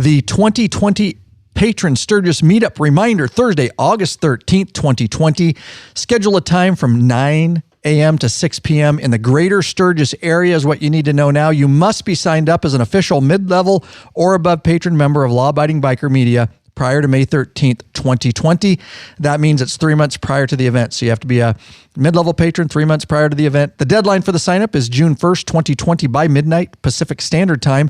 The 2020 Patron Sturgis Meetup reminder, Thursday, August 13th, 2020. Schedule a time from 9 a.m. to 6 p.m. in the greater Sturgis area is what you need to know now. You must be signed up as an official mid-level or above patron member of Law Abiding Biker Media prior to May 13th, 2020. That means it's 3 months prior to the event. So you have to be a mid-level patron 3 months prior to the event. The deadline for the sign-up is June 1st, 2020 by midnight Pacific Standard Time.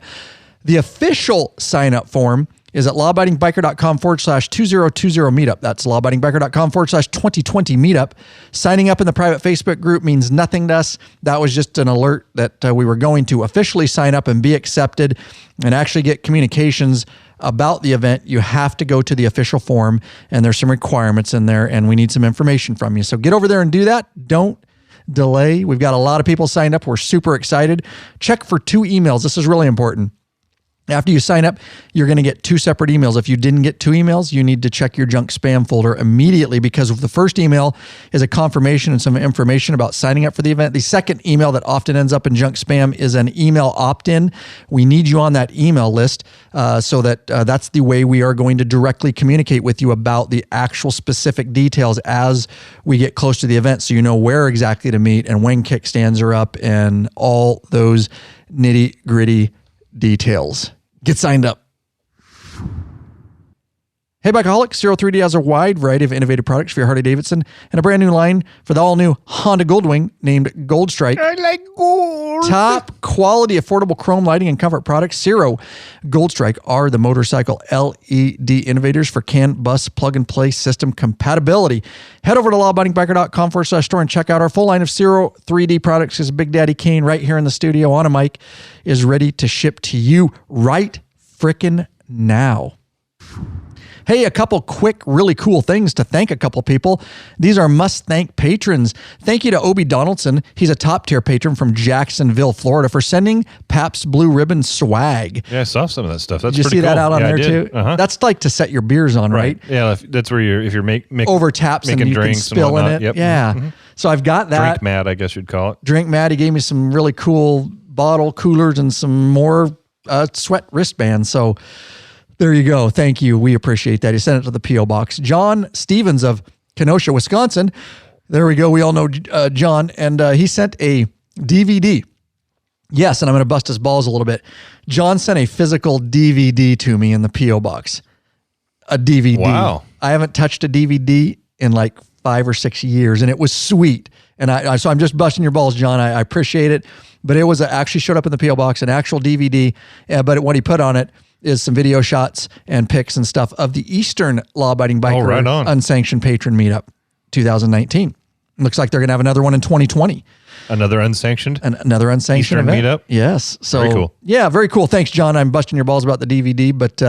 The official sign-up form is at lawabidingbiker.com/2020 meetup. That's lawabidingbiker.com/2020 meetup. Signing up in the private Facebook group means nothing to us. That was just an alert that we were going to officially sign up and be accepted and actually get communications about the event. You have to go to the official form, and there's some requirements in there, and we need some information from you. So get over there and do that. Don't delay. We've got a lot of people signed up. We're super excited. Check for 2 emails. This is really important. After you sign up, you're going to get 2 separate emails. If you didn't get 2 emails, you need to check your junk spam folder immediately, because the first email is a confirmation and some information about signing up for the event. The second email that often ends up in junk spam is an email opt-in. We need you on that email list so that that's the way we are going to directly communicate with you about the actual specific details as we get close to the event, so you know where exactly to meet and when kickstands are up and all those nitty-gritty details. Get signed up. Hey, Bikeaholics, 03D has a wide variety of innovative products for your Harley-Davidson and a brand new line for the all-new Honda Goldwing named Gold Strike. I like gold. Top quality, affordable chrome lighting and comfort products. Zero Gold Strike are the motorcycle LED innovators for CAN bus plug-and-play system compatibility. Head over to lawabidingbiker.com/store and check out our full line of 03D products, because Big Daddy Kane right here in the studio on a mic is ready to ship to you right frickin' now. Hey, a couple quick, really cool things to thank a couple people. These are must-thank patrons. Thank you to Obi Donaldson. He's a top-tier patron from Jacksonville, Florida, for sending Pabst Blue Ribbon swag. Yeah, I saw some of that stuff. That's Did you pretty see cool. that out on there, too? Uh-huh. That's like to set your beers on, right? Yeah, that's where if you're over taps and you can spill in it. Yep. Yeah. Mm-hmm. So I've got that. Drink mad, I guess you'd call it. Drink mad. He gave me some really cool bottle coolers and some more sweat wristbands. So there you go. Thank you. We appreciate that. He sent it to the P.O. Box. John Stevens of Kenosha, Wisconsin. There we go. We all know John. And he sent a DVD. Yes, and I'm going to bust his balls a little bit. John sent a physical DVD to me in the P.O. Box. A DVD. Wow. I haven't touched a DVD in like 5 or 6 years, and it was sweet. And so I'm just busting your balls, John. I appreciate it. But it was actually showed up in the P.O. Box, an actual DVD. But what he put on it is some video shots and pics and stuff of the Eastern Law-Abiding Biker Unsanctioned Patron Meetup 2019. Looks like they're going to have another one in 2020. Another unsanctioned? Another unsanctioned Eastern event. Meetup? Yes. So, very cool. Yeah, very cool. Thanks, John. I'm busting your balls about the DVD, but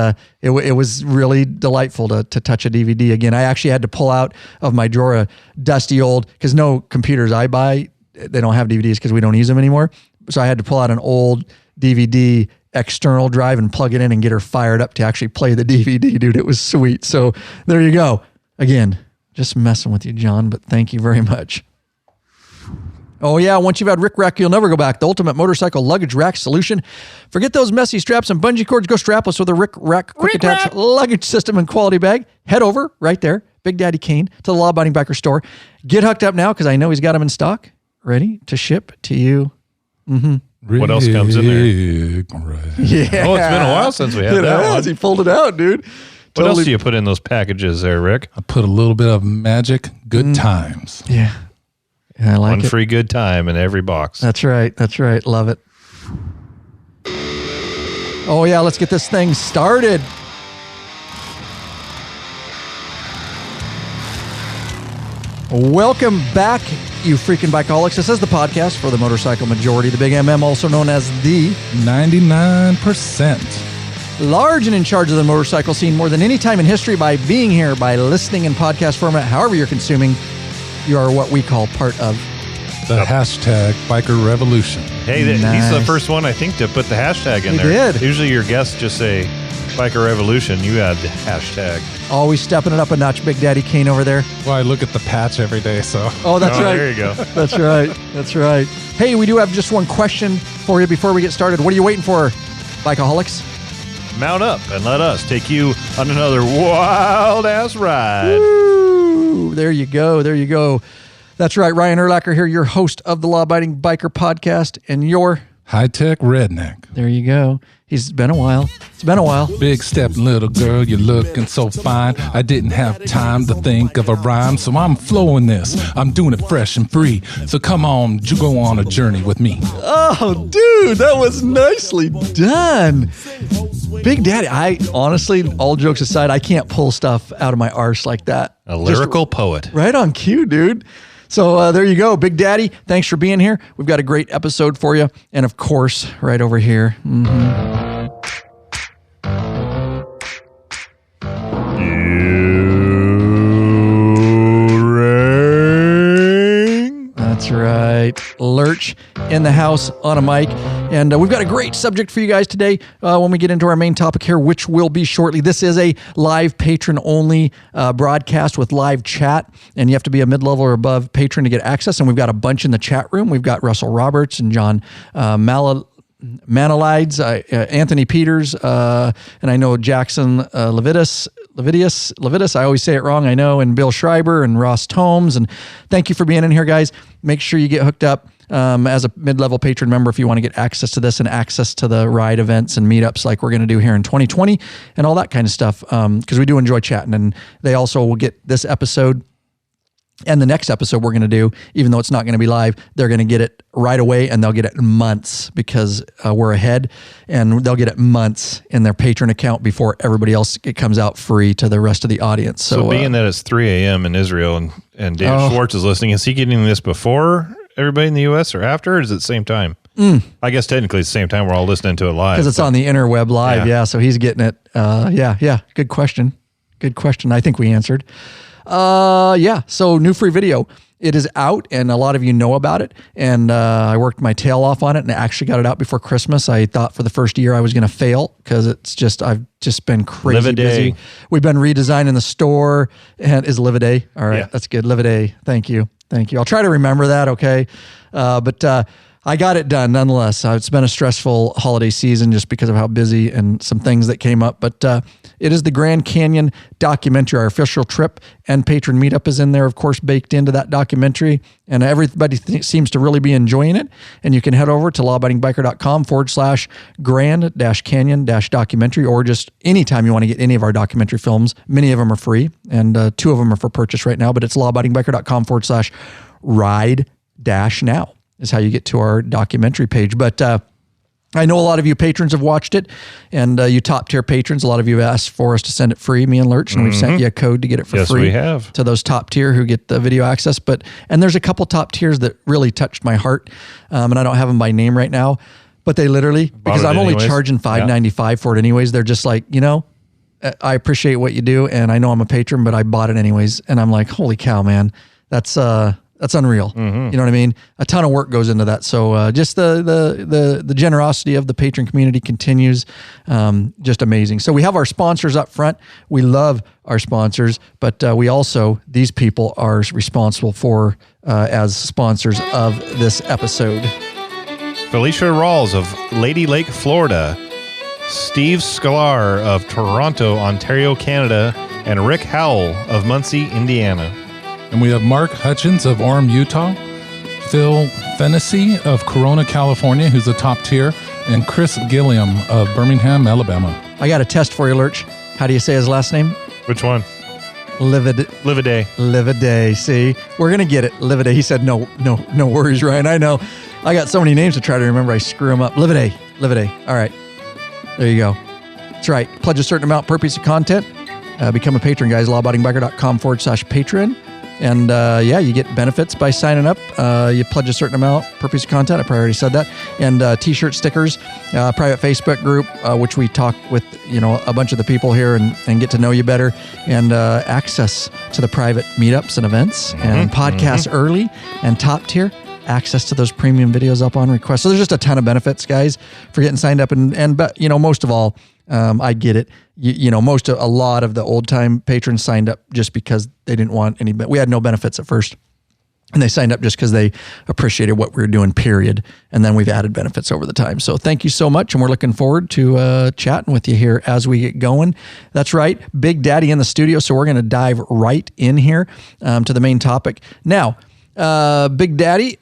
it was really delightful to touch a DVD again. I actually had to pull out of my drawer a dusty old, because no computers I buy, they don't have DVDs because we don't use them anymore. So I had to pull out an old DVD external drive and plug it in and get her fired up to actually play the DVD, dude. It was sweet. So there you go. Again, just messing with you, John, but thank you very much. Oh yeah, once you've had Rick Rack, you'll never go back. The ultimate motorcycle luggage rack solution. Forget those messy straps and bungee cords. Go strapless with a Rick Rack quick attach luggage system and quality bag. Head over right there, Big Daddy Kane, to the Law Abiding Biker store. Get hooked up now, because I know he's got them in stock, ready to ship to you. Mm-hmm. What else comes in there? Yeah. Oh, it's been a while since we had that one. He pulled it out, dude. What else do you put in those packages there, Rick? I put a little bit of magic good times. Yeah. I like it. One free good time in every box. That's right. That's right. Love it. Oh, yeah. Let's get this thing started. Welcome back, you freaking bikeaholics. This is the podcast for the motorcycle majority, the Big MM, also known as the 99%. Large and in charge of the motorcycle scene more than any time in history by being here, by listening in podcast format, however you're consuming. You are what we call part of the hashtag Biker Revolution. Hey, he's the first one, I think, to put the hashtag in there. Did. Usually your guests just say Biker Revolution. You add the hashtag. Always stepping it up a notch, Big Daddy Kane over there. Well, I look at the patch every day, so. Oh, that's right. There you go. That's right. That's right. Hey, we do have just one question for you before we get started. What are you waiting for, bikeaholics? Mount up and let us take you on another wild-ass ride. Woo! There you go. There you go. That's right. Ryan Erlacher here, your host of the Law Abiding Biker Podcast, and your High-tech redneck. There you go. It's been a while. It's been a while. Big step, little girl, you're looking so fine. I didn't have time to think of a rhyme, so I'm flowing this. I'm doing it fresh and free. So come on, you go on a journey with me. Oh, dude, that was nicely done. Big Daddy, I honestly, all jokes aside, I can't pull stuff out of my arse like that. A lyrical poet. Right on cue, dude. So there you go. Big Daddy, thanks for being here. We've got a great episode for you. And of course, right over here. That's right. Lurch in the house on a mic. And we've got a great subject for you guys today when we get into our main topic here, which will be shortly. This is a live patron-only broadcast with live chat, and you have to be a mid-level or above patron to get access. And we've got a bunch in the chat room. We've got Russell Roberts and John Manalides, Anthony Peters, and I know Jackson Levitas, I always say it wrong, I know, and Bill Schreiber and Ross Tomes. And thank you for being in here, guys. Make sure you get hooked up as a mid-level patron member if you want to get access to this and access to the ride events and meetups like we're going to do here in 2020 and all that kind of stuff, because we do enjoy chatting. And they also will get this episode and the next episode we're going to do, even though it's not going to be live, they're going to get it right away, and they'll get it in months because we're ahead, and they'll get it months in their patron account before everybody else. It comes out free to the rest of the audience. So being that it's 3 a.m. in Israel and David Schwartz is listening, is he getting this before everybody in the U.S. or after, or is it the same time? I guess technically it's the same time we're all listening to it live. Because it's on the interweb live, yeah. So he's getting it. Yeah. Good question. I think we answered. So new free video. It is out, and a lot of you know about it. And I worked my tail off on it, and I actually got it out before Christmas. I thought for the first year I was going to fail because I've just been crazy busy. We've been redesigning the store, and is Live a Day. All right, That's good. Live a Day. Thank you. I'll try to remember that. Okay, but I got it done nonetheless. It's been a stressful holiday season just because of how busy and some things that came up. But it is the Grand Canyon documentary. Our official trip and patron meetup is in there, of course, baked into that documentary. And everybody seems to really be enjoying it. And you can head over to lawabidingbiker.com/grand-canyon-documentary, or just anytime you want to get any of our documentary films. Many of them are free, and 2 of them are for purchase right now. But it's lawabidingbiker.com/ride-now. is how you get to our documentary page. But I know a lot of you patrons have watched it, and you top tier patrons, a lot of you have asked for us to send it free, me and Lurch, and we've sent you a code to get it for free. Yes, we have. To those top tier who get the video access. And there's a couple top tiers that really touched my heart, and I don't have them by name right now, but they literally, because I'm only charging $5.95 for it anyways, they're just like, I appreciate what you do, and I know I'm a patron, but I bought it anyways. And I'm like, holy cow, man, that's unreal. You know what I mean? A ton of work goes into that. So just the generosity of the patron community continues. Just amazing. So we have our sponsors up front. We love our sponsors, but we also, these people are responsible for as sponsors of this episode. Felicia Rawls of Lady Lake, Florida. Steve Scalar of Toronto, Ontario, Canada. And Rick Howell of Muncie, Indiana. And we have Mark Hutchins of Orem, Utah, Phil Fennessy of Corona, California, who's a top tier, and Chris Gilliam of Birmingham, Alabama. I got a test for you, Lurch. How do you say his last name? Which one? Live a Day. Live a Day. See, we're going to get it. Live a Day. He said, no worries, Ryan. I know. I got so many names to try to remember. I screw them up. Live a Day. All right. There you go. That's right. Pledge a certain amount per piece of content. Become a patron, guys. lawabidingbiker.com/patron. And you get benefits by signing up. You pledge a certain amount per piece of content. I probably already said that. And t-shirt stickers, private Facebook group, which we talk with, a bunch of the people here and get to know you better, and access to the private meetups and events, and podcasts early, and top tier access to those premium videos up on request. So there's just a ton of benefits, guys, for getting signed up. But most of all, I get it. A lot of the old time patrons signed up just because they didn't want any. We had no benefits at first, And they signed up just because they appreciated what we were doing, period. And then we've added benefits over the time. So thank you so much. And we're looking forward to chatting with you here as we get going. That's right. Big Daddy in the studio. So we're going to dive right in here to the main topic. Now, Big Daddy,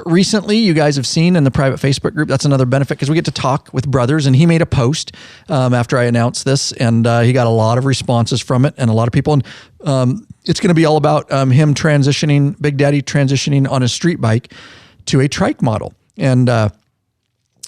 recently you guys have seen in the private Facebook group, that's another benefit because we get to talk with brothers, and he made a post after I announced this, and he got a lot of responses from it and a lot of people. And it's going to be all about him transitioning, Big Daddy transitioning on his street bike to a trike model. And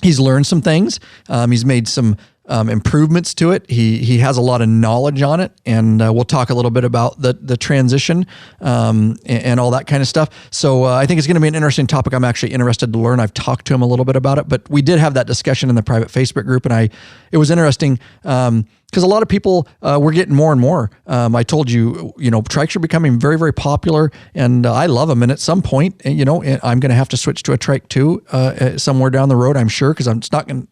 he's learned some things. He's made some improvements to it. He has a lot of knowledge on it, and we'll talk a little bit about the transition and all that kind of stuff. So I think it's going to be an interesting topic. I'm actually interested to learn. I've talked to him a little bit about it, but we did have that discussion in the private Facebook group, and it was interesting because a lot of people were getting more and more. I told you, trikes are becoming very, very popular, and I love them. And at some point, I'm going to have to switch to a trike too, somewhere down the road, I'm sure, because it's not going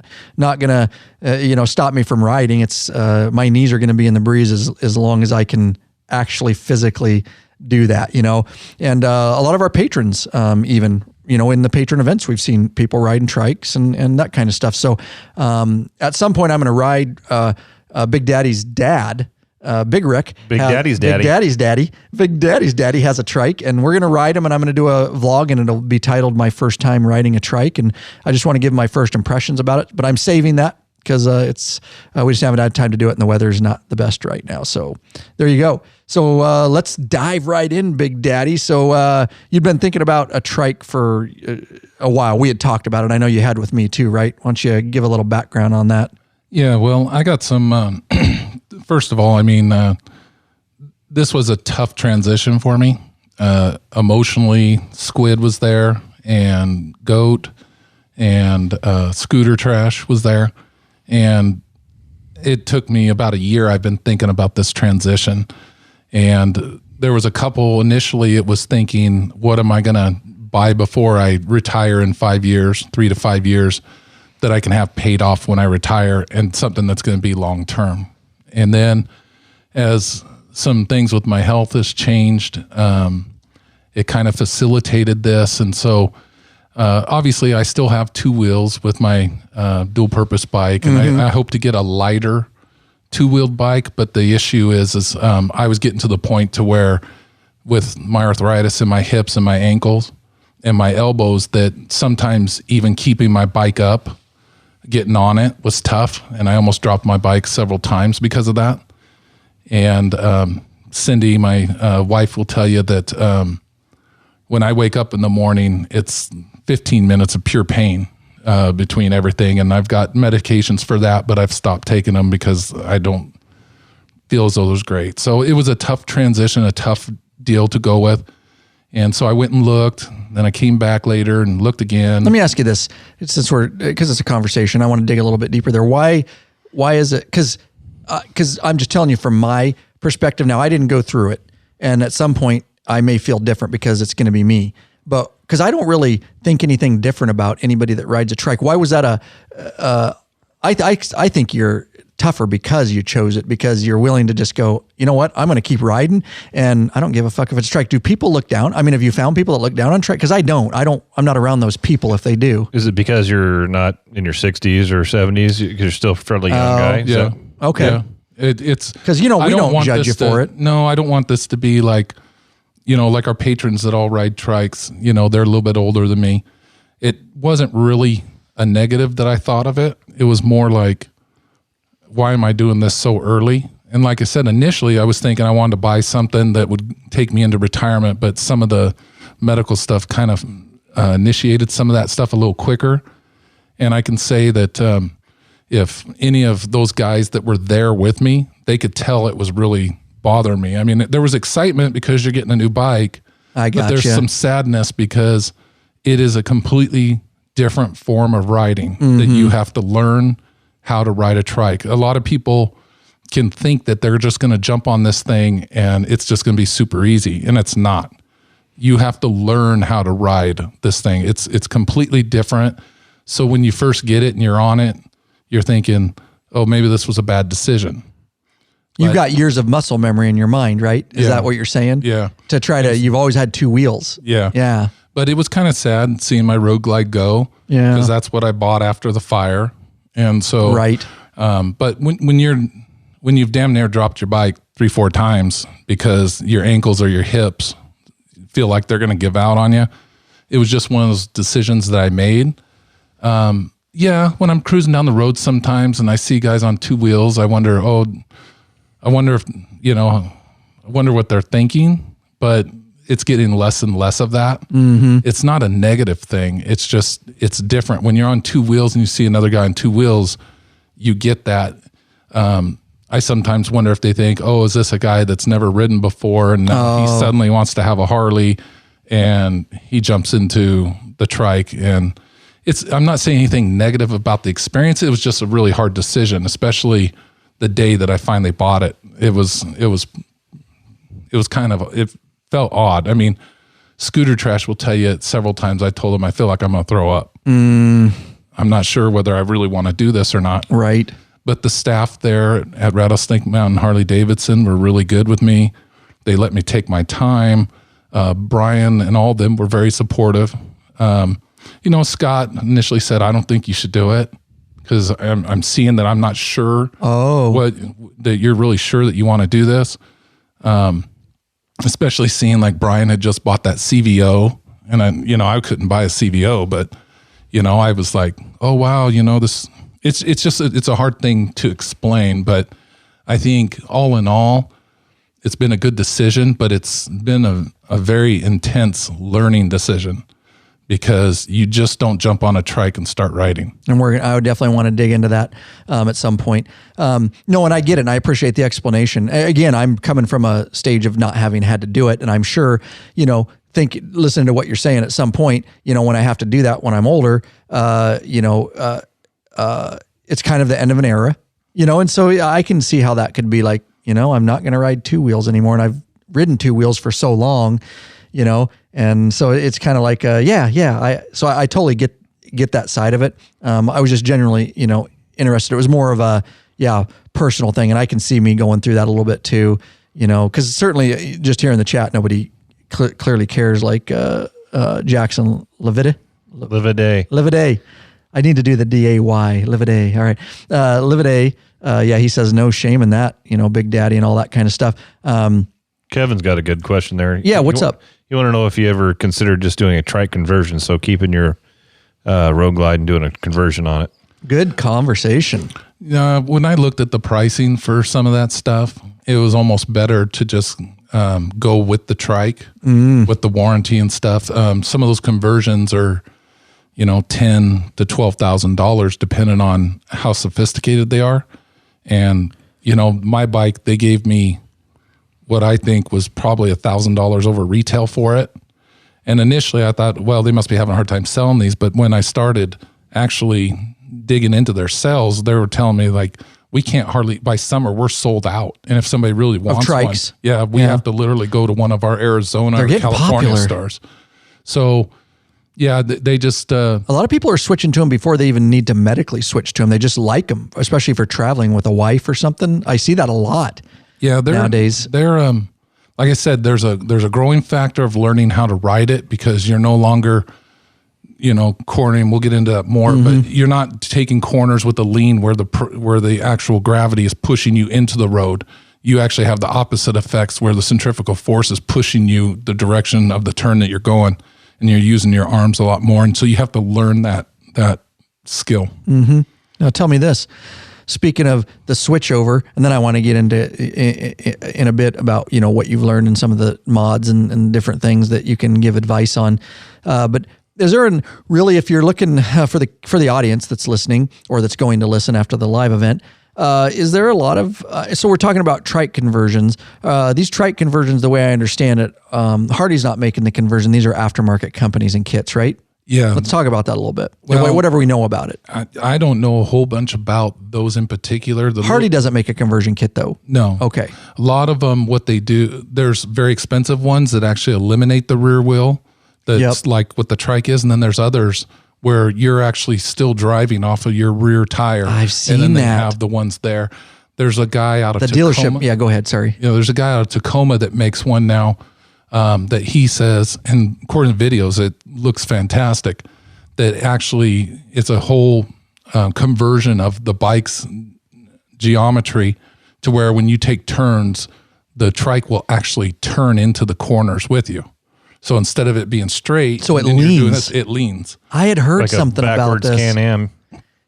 to stop me from riding. It's my knees are going to be in the breeze as long as I can actually physically do that. And a lot of our patrons, even. In the patron events, we've seen people riding trikes and that kind of stuff. So at some point, I'm going to ride Big Daddy's dad, Big Rick. Big Daddy's daddy has a trike, and we're going to ride him, and I'm going to do a vlog, and it'll be titled My First Time Riding a Trike. And I just want to give my first impressions about it, but I'm saving that because we just haven't had time to do it, and the weather's not the best right now. So there you go. So let's dive right in, Big Daddy. So you've been thinking about a trike for a while. We had talked about it. I know you had with me too, right? Why don't you give a little background on that? Yeah, well, I got some, first of all, this was a tough transition for me. Emotionally, Squid was there, and Goat, and Scooter Trash was there. And it took me about a year. I've been thinking about this transition. And there was a couple, initially it was thinking, what am I going to buy before I retire in 5 years, 3 to 5 years, that I can have paid off when I retire, and something that's going to be long-term. And then as some things with my health has changed, it kind of facilitated this. And so obviously I still have two wheels with my dual purpose bike, and I hope to get a lighter two-wheeled bike. But the issue is I was getting to the point to where with my arthritis in my hips and my ankles and my elbows, that sometimes even keeping my bike up, getting on it was tough, and I almost dropped my bike several times because of that. And Cindy, my wife, will tell you that when I wake up in the morning, it's 15 minutes of pure pain between everything, and I've got medications for that, but I've stopped taking them because I don't feel as though it was great. So it was a tough transition, a tough deal to go with. And so I went and looked, then I came back later and looked again. Let me ask you this, since because it's a conversation, I want to dig a little bit deeper there. Why is it? Because I'm just telling you from my perspective now, I didn't go through it. And at some point I may feel different because it's going to be me. But because I don't really think anything different about anybody that rides a trike. Why was that I think you're tougher because you chose it, because you're willing to just go, you know what, I'm going to keep riding, and I don't give a fuck if it's a trike. Do people look down? Have you found people that look down on trike? Because I'm not around those people if they do. Is it because you're not in your 60s or 70s? Because you're still a fairly young guy? Yeah. So. Okay. Yeah. It's because, we don't judge you for it. No, I don't want this to be like, like our patrons that all ride trikes, they're a little bit older than me. It wasn't really a negative that I thought of it. It was more like, why am I doing this so early? And like I said, initially I was thinking I wanted to buy something that would take me into retirement, but some of the medical stuff kind of initiated some of that stuff a little quicker. And I can say that if any of those guys that were there with me, they could tell it was really bothering me. There was excitement because you're getting a new bike, but there's some sadness because it is a completely different form of riding that you have to learn how to ride a trike. A lot of people can think that they're just going to jump on this thing and it's just going to be super easy, and it's not. You have to learn how to ride this thing. It's completely different. So when you first get it and you're on it, you're thinking, oh, maybe this was a bad decision. You've got years of muscle memory in your mind, right? Is that what you're saying? Yeah. To try to, you've always had two wheels. Yeah. Yeah. But it was kind of sad seeing my Road Glide go. Yeah. Because that's what I bought after the fire. And so, right. But when you've damn near dropped your bike 3-4 times because your ankles or your hips feel like they're going to give out on you, it was just one of those decisions that I made. Yeah, when I'm cruising down the road sometimes and I see guys on two wheels, I wonder if, I wonder what they're thinking, but it's getting less and less of that. Mm-hmm. It's not a negative thing. It's just, it's different. When you're on two wheels and you see another guy on two wheels, you get that. I sometimes wonder if they think, oh, is this a guy that's never ridden before and now he suddenly wants to have a Harley and he jumps into the trike. And I'm not saying anything negative about the experience. It was just a really hard decision, especially the day that I finally bought it. It was kind of, it felt odd. I mean, Scooter Trash will tell you several times I told him I feel like I'm going to throw up. I'm not sure whether I really want to do this or not. Right. But the staff there at Rattlesnake Mountain Harley Davidson were really good with me. They let me take my time. Brian and all of them were very supportive. Scott initially said, I don't think you should do it because I'm seeing that I'm not sure that you're really sure that you want to do this. Especially seeing like Brian had just bought that CVO and I couldn't buy a CVO, but I was like, oh wow, this, it's a hard thing to explain, but I think all in all, it's been a good decision, but it's been a very intense learning decision because you just don't jump on a trike and start riding. And I would definitely want to dig into that at some point. No, and I get it, and I appreciate the explanation. Again, I'm coming from a stage of not having had to do it, and I'm sure, listening to what you're saying at some point, when I have to do that when I'm older, it's kind of the end of an era, and so I can see how that could be like, I'm not going to ride two wheels anymore, and I've ridden two wheels for so long, and so it's kind of like, so I totally get that side of it. I was just generally, interested. It was more of a, personal thing. And I can see me going through that a little bit too, cause certainly just here in the chat, nobody clearly cares like, Jackson Livide. I need to do the D-A-Y, Livide. All right. Livide. He says no shame in that, Big Daddy and all that kind of stuff. Kevin's got a good question there. Yeah. What's up? You want to know if you ever considered just doing a trike conversion. So keeping your Road Glide and doing a conversion on it. Good conversation. When I looked at the pricing for some of that stuff, it was almost better to just go with the trike with the warranty and stuff. Some of those conversions are, $10,000 to $12,000 depending on how sophisticated they are. And, my bike, they gave me what I think was probably $1,000 over retail for it. And initially I thought, well, they must be having a hard time selling these. But when I started actually digging into their sales, they were telling me like, we can't hardly, by summer, we're sold out. And if somebody really wants trikes. One, we have to literally go to one of our Arizona or California popular. stores. So they just... a lot of people are switching to them before they even need to medically switch to them. They just like them, especially for traveling with a wife or something. I see that a lot. Yeah, nowadays they're like I said, there's a growing factor of learning how to ride it because you're no longer, cornering. We'll get into that more, but you're not taking corners with the lean where the actual gravity is pushing you into the road. You actually have the opposite effects where the centrifugal force is pushing you the direction of the turn that you're going, and you're using your arms a lot more. And so you have to learn that skill. Mm-hmm. Now tell me this. Speaking of the switch over, and then I want to get into in a bit about, what you've learned in some of the mods and different things that you can give advice on. But is there really, if you're looking for the audience that's listening or that's going to listen after the live event, is there a lot of, so we're talking about trike conversions. These trike conversions, the way I understand it, Harley's not making the conversion. These are aftermarket companies and kits, right? Yeah. Let's talk about that a little bit. Well, whatever we know about it. I don't know a whole bunch about those in particular. Harley doesn't make a conversion kit though. No. Okay. A lot of them, what they do, there's very expensive ones that actually eliminate the rear wheel. That's like what the trike is. And then there's others where you're actually still driving off of your rear tire. I've seen and then that. they have the ones there. There's a guy out of the Tacoma. dealership. Yeah, go ahead. Sorry. There's a guy out of Tacoma that makes one now that he says, and according to videos, it looks fantastic, that actually it's a whole conversion of the bike's geometry to where when you take turns, the trike will actually turn into the corners with you. So instead of it being straight, so it and you're leans. doing this, it leans. I had heard like something a about backwards this. Can-Am.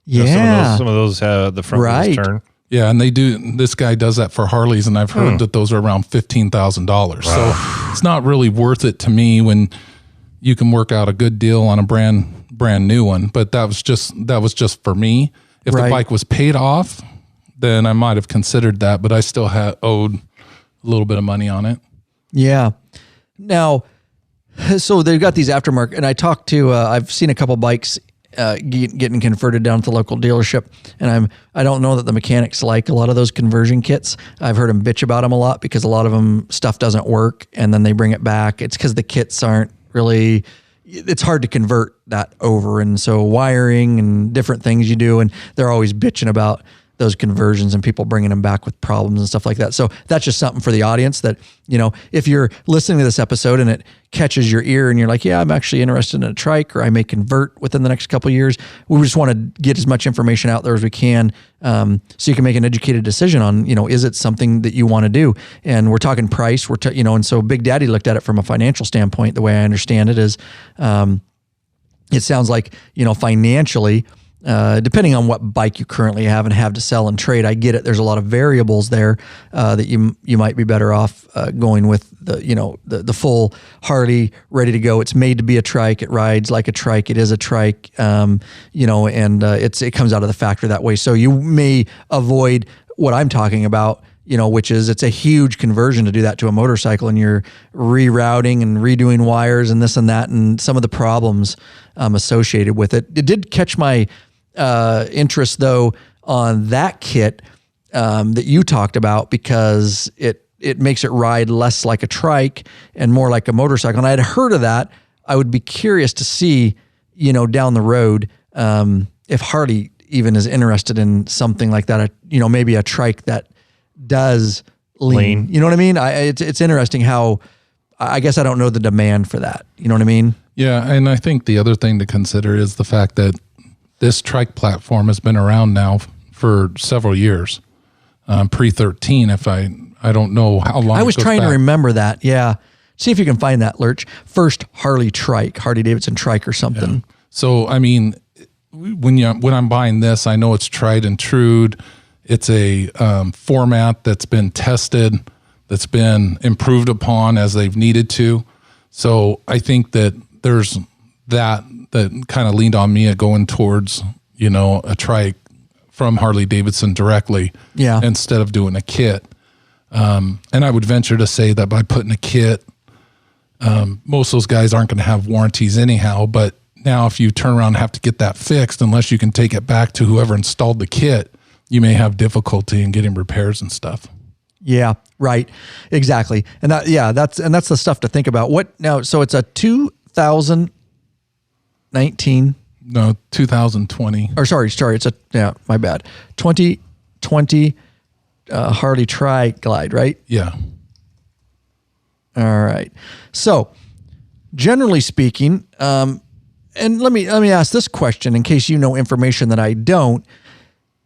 Yeah. Some of those the front Right. wheels turn. Yeah, and they do. This guy does that for Harleys, and I've heard that those are around $15,000. So it's not really worth it to me when you can work out a good deal on a brand new one. But that was just for me. If Right. the bike was paid off, then I might have considered that. But I still owed a little bit of money on it. Yeah. Now, so they've got these aftermarket, and I talked to, I've seen a couple bikes getting converted down at the local dealership, and I don't know that the mechanics like a lot of those conversion kits. I've heard them bitch about them a lot because a lot of them stuff doesn't work, and then they bring it back. It's because the kits aren't really. It's hard to convert that over, and so wiring and different things you do, and they're always bitching about those conversions and people bringing them back with problems and stuff like that. So that's just something for the audience that, if you're listening to this episode and it catches your ear and you're like, yeah, I'm actually interested in a trike, or I may convert within the next couple of years. We just want to get as much information out there as we can, so you can make an educated decision on, is it something that you want to do? And we're talking price, and so Big Daddy looked at it from a financial standpoint. The way I understand it is, it sounds like, financially, depending on what bike you currently have and have to sell and trade, I get it. There's a lot of variables there that you might be better off going with the full Harley ready to go. It's made to be a trike. It rides like a trike. It is a trike, and it comes out of the factory that way. So you may avoid what I'm talking about, which is it's a huge conversion to do that to a motorcycle, and you're rerouting and redoing wires and this and that, and some of the problems associated with it. It did catch my interest though on that kit that you talked about, because it makes it ride less like a trike and more like a motorcycle. And I had heard of that. I would be curious to see, down the road, if Harley even is interested in something like that, maybe a trike that does lean. You know what I mean? It's interesting how, I guess I don't know the demand for that. You know what I mean? Yeah, and I think the other thing to consider is the fact that this trike platform has been around now for several years, pre-13. If I don't know how long. I was it goes trying to back. remember that. Yeah, see if you can find that, Lurch. First Harley Trike, Harley Davidson Trike or something. Yeah. So I mean, when I'm buying this, I know it's tried and true. It's a format that's been tested, that's been improved upon as they've needed to. So I think that there's that kind of leaned on me at going towards, a trike from Harley Davidson directly, instead of doing a kit. And I would venture to say that by putting a kit, most of those guys aren't going to have warranties anyhow. But now if you turn around and have to get that fixed, unless you can take it back to whoever installed the kit, you may have difficulty in getting repairs and stuff. Yeah, right. Exactly. And that's the stuff to think about. What now? So it's a 2019. No, 2020. Or sorry. It's my bad. 2020 Harley Tri-Glide, right? Yeah. All right. So generally speaking, and let me ask this question in case you know information that I don't.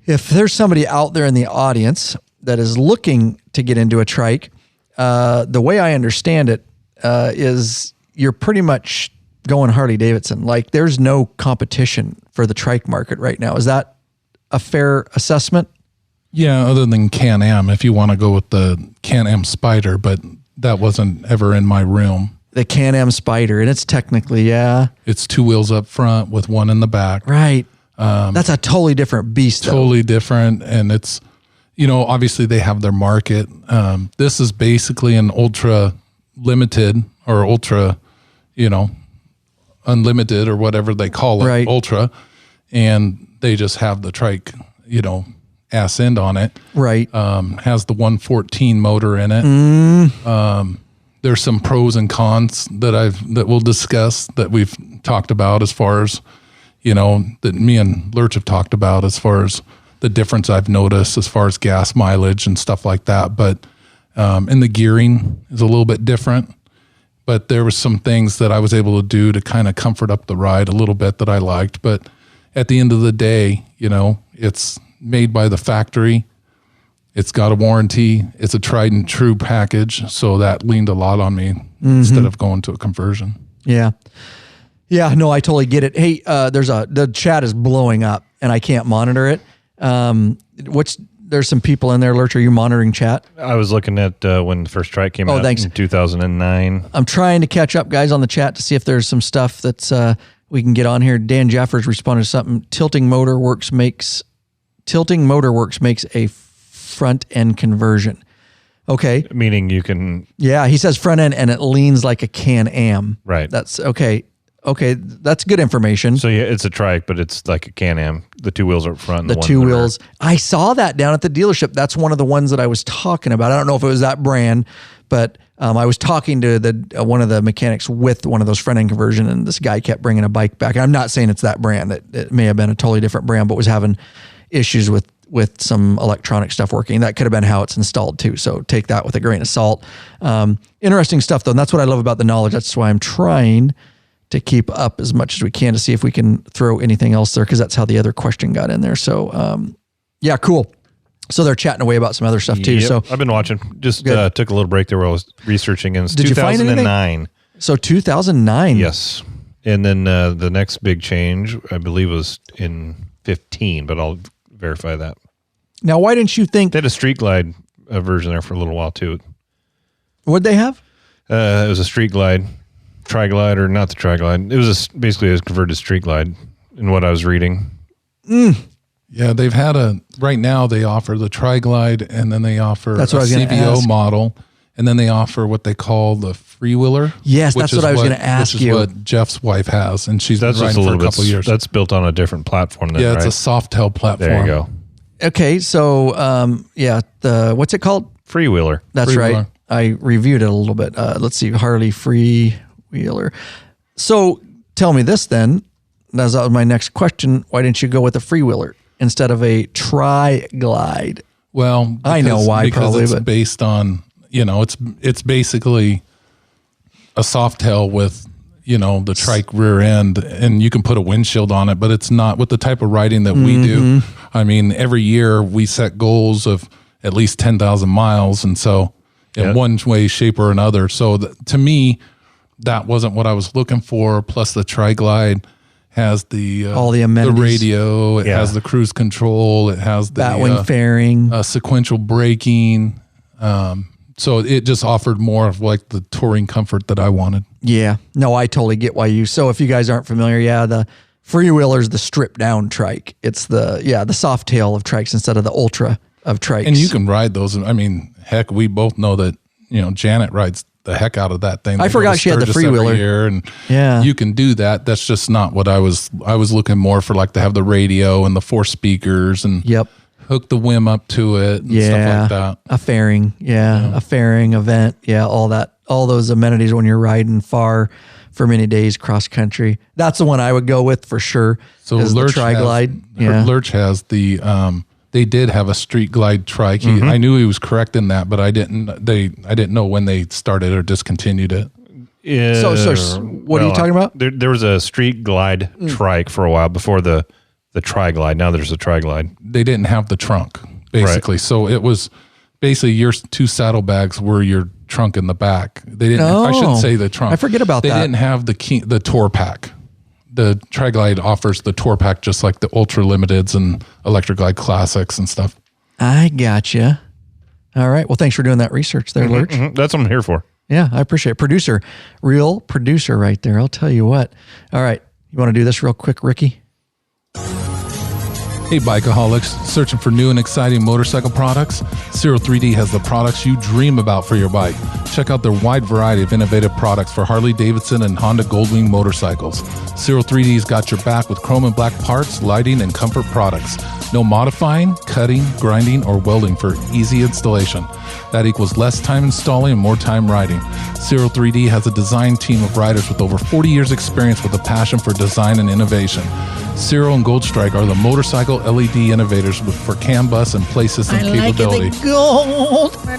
If there's somebody out there in the audience that is looking to get into a trike, the way I understand it is you're pretty much going Harley Davidson. Like there's no competition for the trike market right now. Is that a fair assessment? Yeah, other than Can-Am, if you want to go with the Can-Am Spider, but that wasn't ever in my realm. The Can-Am Spider, and it's technically, It's two wheels up front with one in the back. Right. That's a totally different beast. Totally different. And it's, obviously they have their market. This is basically an ultra limited or ultra, unlimited or whatever they call it, right. ultra. And they just have the trike, ass end on it. Right. Has the 114 motor in it. There's some pros and cons that we'll discuss that we've talked about as far as, that me and Lurch have talked about as far as the difference I've noticed as far as gas mileage and stuff like that. But and the gearing is a little bit different. But there was some things that I was able to do to kind of comfort up the ride a little bit that I liked. But at the end of the day, it's made by the factory. It's got a warranty. It's a tried and true package. So that leaned a lot on me instead of going to a conversion. Yeah. Yeah, no, I totally get it. Hey, the chat is blowing up and I can't monitor it. There's some people in there. Lurch, are you monitoring chat? I was looking at when the first trike came out in 2009. I'm trying to catch up, guys, on the chat to see if there's some stuff that's we can get on here. Dan Jeffers responded to something. Tilting Motor Works makes a front end conversion. Okay. Meaning you can... Yeah, he says front end and it leans like a Can-Am. Right. That's okay. Okay, that's good information. So yeah, it's a trike, but it's like a Can-Am. The two wheels are up front. And the two wheels. I saw that down at the dealership. That's one of the ones that I was talking about. I don't know if it was that brand, but I was talking to one of the mechanics with one of those front end conversion, and this guy kept bringing a bike back. I'm not saying it's that brand. It may have been a totally different brand, but was having issues with some electronic stuff working. That could have been how it's installed too. So take that with a grain of salt. Interesting stuff though. And that's what I love about the knowledge. That's why I'm trying to keep up as much as we can to see if we can throw anything else there, because that's how the other question got in there. So, yeah, cool. So they're chatting away about some other stuff too. Yep, so I've been watching. Just took a little break there while I was researching. And it's Did 2009. So 2009. Yes. And then the next big change, I believe, was in 15, but I'll verify that. Now, why didn't you think... They had a Street Glide version there for a little while too. What'd they have? It was a Street Glide. Tri-Glide, or not the Tri-Glide. It was basically a converted Street Glide in what I was reading. Yeah, they've had right now they offer the Tri-Glide, and then they offer that's what a I was CVO model, and then they offer what they call the freewheeler. Yes, that's what I was going to ask you. Which is what Jeff's wife has, and she's been riding for a couple years. That's built on a different platform then, yeah, it's right? a soft tail platform. There you go. Okay, so what's it called? Freewheeler. That's Freewheeler. right. I reviewed it a little bit. Let's see, Harley Freewheeler. So tell me this then. That was my next question. Why didn't you go with a freewheeler instead of a Tri-Glide? Well, I know why, because probably, it's but based on it's basically a soft tail with the trike rear end, and you can put a windshield on it, but it's not with the type of riding that we do. I mean, every year we set goals of at least 10,000 miles, and so in one way, shape, or another. So to me, that wasn't what I was looking for. Plus, the Tri-Glide has all the amenities, the radio, it has the cruise control, it has the batwing fairing, sequential braking. So it just offered more of like the touring comfort that I wanted. Yeah, no, I totally get why you. So if you guys aren't familiar, the freewheeler is the stripped down trike. It's the soft tail of trikes instead of the ultra of trikes. And you can ride those. I mean, heck, we both know that Janet rides the heck out of that thing. I forgot she had the freewheeler year, and you can do that. That's just not what I was looking more for, like to have the radio and the 4 speakers and hook the whim up to it and stuff like that. A fairing, a fairing event, all that, all those amenities when you're riding far for many days cross country. That's the one I would go with for sure. So Lurch Tri-Glide, Lurch has the they did have a Street Glide trike. I knew he was correct in that, but I didn't know when they started or discontinued it. So what are you talking about? There was a Street Glide trike for a while before the Tri-Glide. Now there's a Tri-Glide. They didn't have the trunk, basically. Right. So it was basically your 2 saddlebags were your trunk in the back. They didn't. I shouldn't say the trunk. I forget about that. They didn't have the tour pack. The Tri-Glide offers the tour pack just like the Ultra Limiteds and Electric Glide Classics and stuff. I gotcha. All right. Well, thanks for doing that research there, Lurch. That's what I'm here for. Yeah, I appreciate it. Real producer right there. I'll tell you what. All right. You want to do this real quick, Ricky? Hey, bikeaholics, searching for new and exciting motorcycle products? 03D has the products you dream about for your bike. Check out their wide variety of innovative products for Harley Davidson and Honda Goldwing motorcycles. 03D's got your back with chrome and black parts, lighting, and comfort products. No modifying, cutting, grinding, or welding for easy installation. That equals less time installing and more time riding. 03D has a design team of riders with over 40 years experience with a passion for design and innovation. Cyril and Gold Strike are the motorcycle LED innovators for CAN bus and play system capability. Gold. I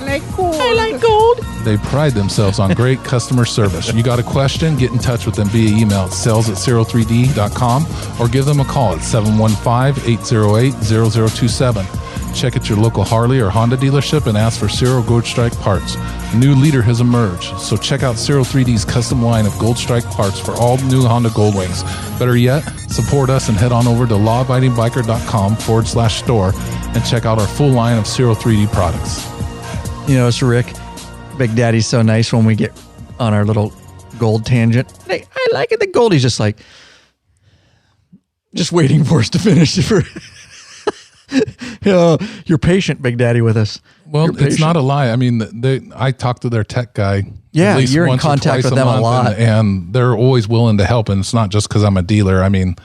like gold. They pride themselves on great customer service. You got a question? Get in touch with them via email at sales@cyril3d.com or give them a call at 715-808-0027. Check at your local Harley or Honda dealership and ask for Cyril Gold Strike parts. A new leader has emerged, so check out Cyril 3D's custom line of Gold Strike parts for all new Honda Goldwings. Better yet, support us and head on over to lawabidingbiker.com/store and check out our full line of Cyril 3D products. You know, it's Rick. Big Daddy's so nice when we get on our little gold tangent. Hey, I like it. The gold, he's just like, just waiting for us to finish it. You're patient, Big Daddy, with us. Well, it's not a lie. I mean, I talk to their tech guy. Yeah, at least you're in once or contact twice with them a lot. and they're always willing to help. And it's not just because I'm a dealer. I mean,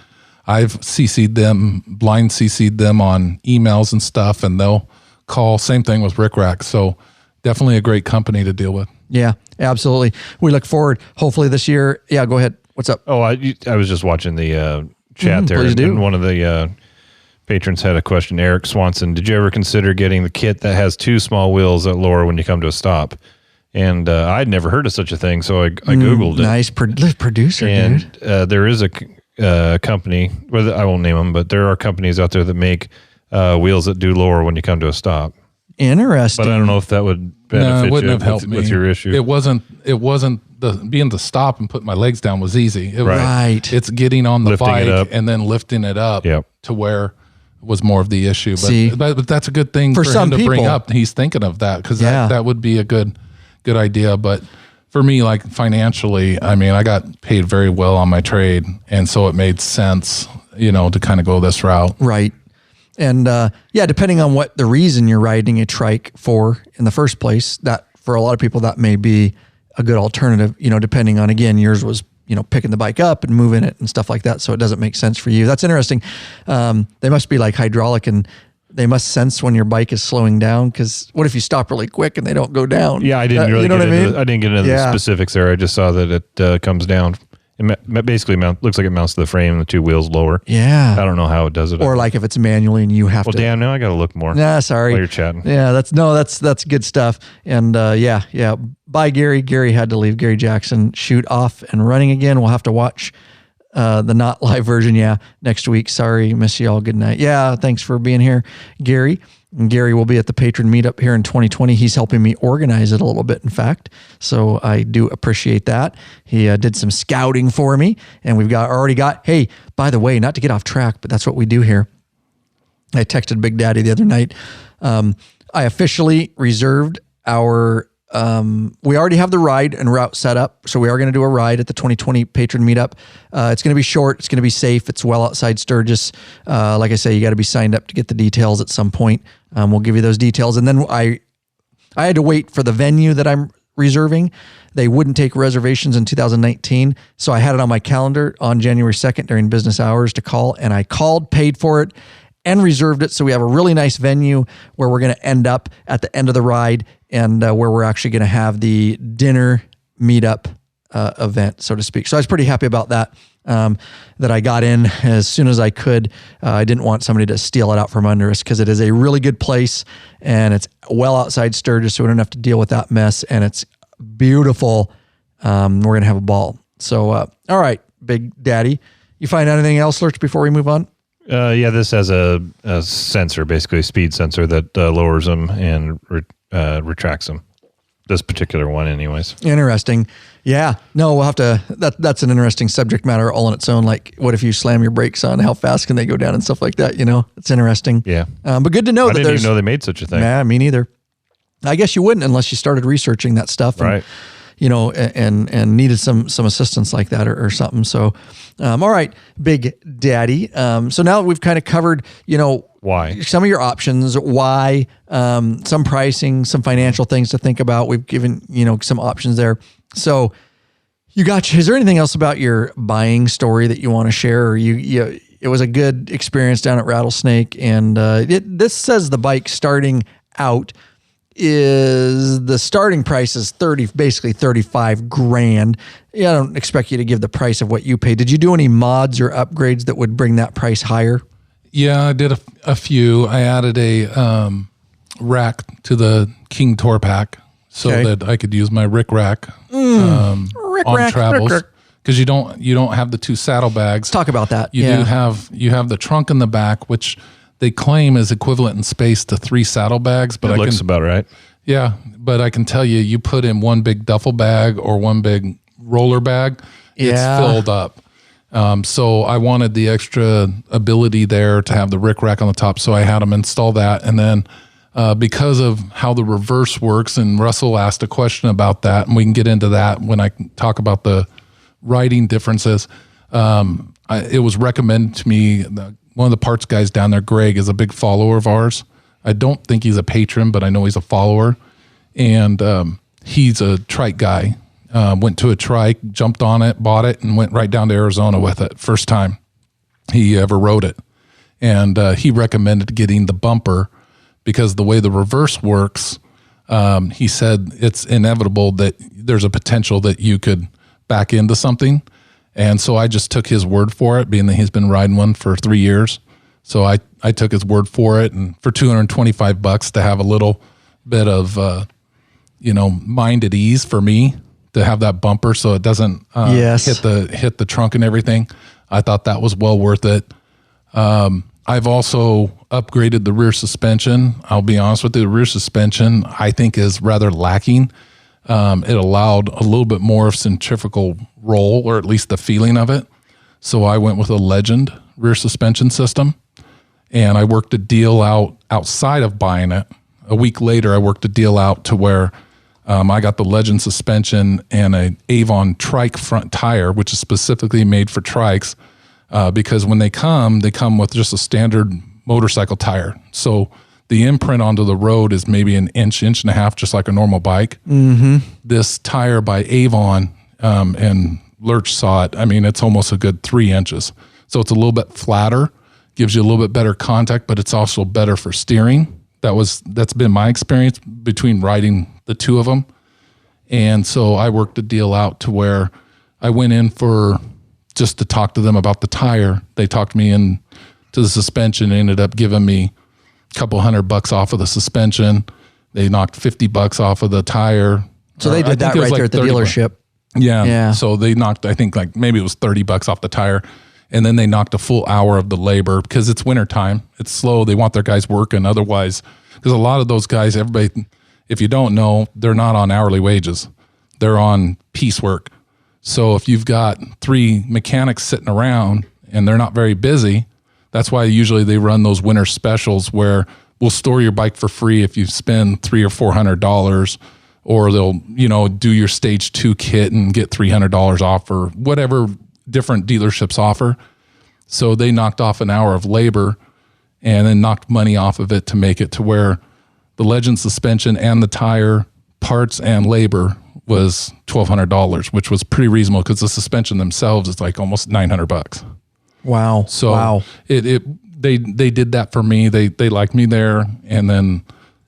I've blind CC'd them on emails and stuff, and they'll call. Same thing with Rick Rack. So definitely a great company to deal with. Yeah, absolutely. We look forward, hopefully this year. Yeah, go ahead. What's up? Oh, I was just watching the chat there. Please do. And one of the patrons had a question. Eric Swanson, did you ever consider getting the kit that has two small wheels that lower when you come to a stop? And I'd never heard of such a thing, so I Googled it. Nice producer, and, dude. There is a company, well, I won't name them, but there are companies out there that make wheels that do lower when you come to a stop. Interesting. But I don't know if that would benefit it wouldn't you have helped with me. your issue. It wasn't being to stop and put my legs down was easy. It was, Right. It's getting on the Lifting it bike up. and then lifting it up Yep. to where was more of the issue. But, See, but that's a good thing for for some him to bring people- up. He's thinking of that because Yeah. that would be a good idea. But for me, like financially, I mean, I got paid very well on my trade. And so it made sense, to kind of go this route. Right. And depending on what the reason you're riding a trike for in the first place, that for a lot of people, that may be a good alternative, depending on, again, yours was, picking the bike up and moving it and stuff like that. So it doesn't make sense for you. That's interesting. They must be like hydraulic and they must sense when your bike is slowing down. Cause what if you stop really quick and they don't go down? Yeah, I didn't really get I didn't get into Yeah. the specifics there. I just saw that it comes down. It basically looks like it mounts to the frame and the two wheels lower. Yeah. I don't know how it does it. Or like if it's manually and you have well, to. damn, now I got to look more. Nah, sorry. While you're chatting. Yeah, that's good stuff. And yeah. Bye, Gary. Gary had to leave. Gary Jackson shoot off and running again. We'll have to watch the not live version. Yeah, next week. Sorry, miss you all. Good night. Yeah, thanks for being here, Gary. And Gary will be at the patron meetup here in 2020. He's helping me organize it a little bit, in fact. So I do appreciate that. He did some scouting for me, and we've already got. Hey, by the way, not to get off track, but that's what we do here. I texted Big Daddy the other night. I officially reserved our. We already have the ride and route set up, so we are going to do a ride at the 2020 patron meetup. It's going to be short. It's going to be safe. It's well outside Sturgis. Like I say, you got to be signed up to get the details at some point. We'll give you those details. And then I had to wait for the venue that I'm reserving. They wouldn't take reservations in 2019, so I had it on my calendar on January 2nd during business hours to call, and I called, paid for it, and reserved it. So we have a really nice venue where we're going to end up at the end of the ride and where we're actually going to have the dinner meetup event, so to speak. So I was pretty happy about that, that I got in as soon as I could. I didn't want somebody to steal it out from under us because it is a really good place and it's well outside Sturgis, so we don't have to deal with that mess. And it's beautiful. We're going to have a ball. So, all right, Big Daddy, you find anything else, Lurch, before we move on? Yeah, this has a sensor, basically a speed sensor that lowers them and retracts them. This particular one anyways. Interesting. Yeah. No, we'll have to, that's an interesting subject matter all on its own. Like, what if you slam your brakes on? How fast can they go down and stuff like that? It's interesting. Yeah. But good to know I that didn't even know they made such a thing. Yeah, me neither. I guess you wouldn't unless you started researching that stuff. And, Right. and needed some assistance like that or something. So, all right, Big Daddy. So now we've kind of covered, Why? some of your options, why, some pricing, some financial things to think about. We've given, some options there. So is there anything else about your buying story that you want to share? Or it was a good experience down at Rattlesnake. And this says the bike starting out is the starting price is basically 35 grand. Yeah, I don't expect you to give the price of what you paid. Did you do any mods or upgrades that would bring that price higher? Yeah, I did a few. I added a rack to the King Tour Pack so that I could use my Rick Rack on travels. Because you don't have the 2 saddlebags. Talk about that. You have the trunk in the back, which they claim is equivalent in space to 3 saddlebags. But it looks about right. Yeah, but I can tell you, you put in one big duffel bag or one big roller bag, it's filled up. So I wanted the extra ability there to have the Rick Rack on the top, so I had them install that. And then because of how the reverse works, and Russell asked a question about that, and we can get into that when I talk about the riding differences. It was recommended to me, one of the parts guys down there, Greg, is a big follower of ours. I don't think he's a patron, but I know he's a follower. And he's a trike guy. Went to a trike, jumped on it, bought it, and went right down to Arizona with it. First time he ever rode it. And he recommended getting the bumper because the way the reverse works, he said it's inevitable that there's a potential that you could back into something. And so I just took his word for it, being that he's been riding one for 3 years. So I took his word for it, and for $225 to have a little bit of, mind at ease for me to have that bumper so it doesn't hit the trunk and everything. I thought that was well worth it. I've also upgraded the rear suspension. I'll be honest with you, the rear suspension I think is rather lacking. It allowed a little bit more of centrifugal roll, or at least the feeling of it. So I went with a Legend rear suspension system, and I worked a deal out outside of buying it. A week later, I worked a deal out to where I got the Legend suspension and an Avon Trike front tire, which is specifically made for trikes, because when they come with just a standard motorcycle tire. So the imprint onto the road is maybe an inch and a half, just like a normal bike. Mm-hmm. This tire by Avon, and Lurch saw it, I mean, it's almost a good 3 inches. So it's a little bit flatter, gives you a little bit better contact, but it's also better for steering. That's been my experience between riding the two of them. And so I worked a deal out to where I went in for just to talk to them about the tire. They talked me in to the suspension and ended up giving me a couple $100 off of the suspension. They knocked $50 off of the tire. So they did that right there at the dealership. Yeah. So they knocked, I think maybe it was $30 off the tire. And then they knocked a full hour of the labor because it's wintertime. It's slow. They want their guys working. Otherwise, because a lot of those guys, everybody, if you don't know, they're not on hourly wages. They're on piecework. So if you've got 3 mechanics sitting around and they're not very busy, that's why usually they run those winter specials where we'll store your bike for free if you spend $300 or $400, or they'll, do your stage 2 kit and get $300 off, or whatever different dealerships offer. So they knocked off an hour of labor and then knocked money off of it to make it to where the Legend suspension and the tire parts and labor was $1,200, which was pretty reasonable because the suspension themselves is like almost $900. Wow. So they did that for me. They liked me there. And then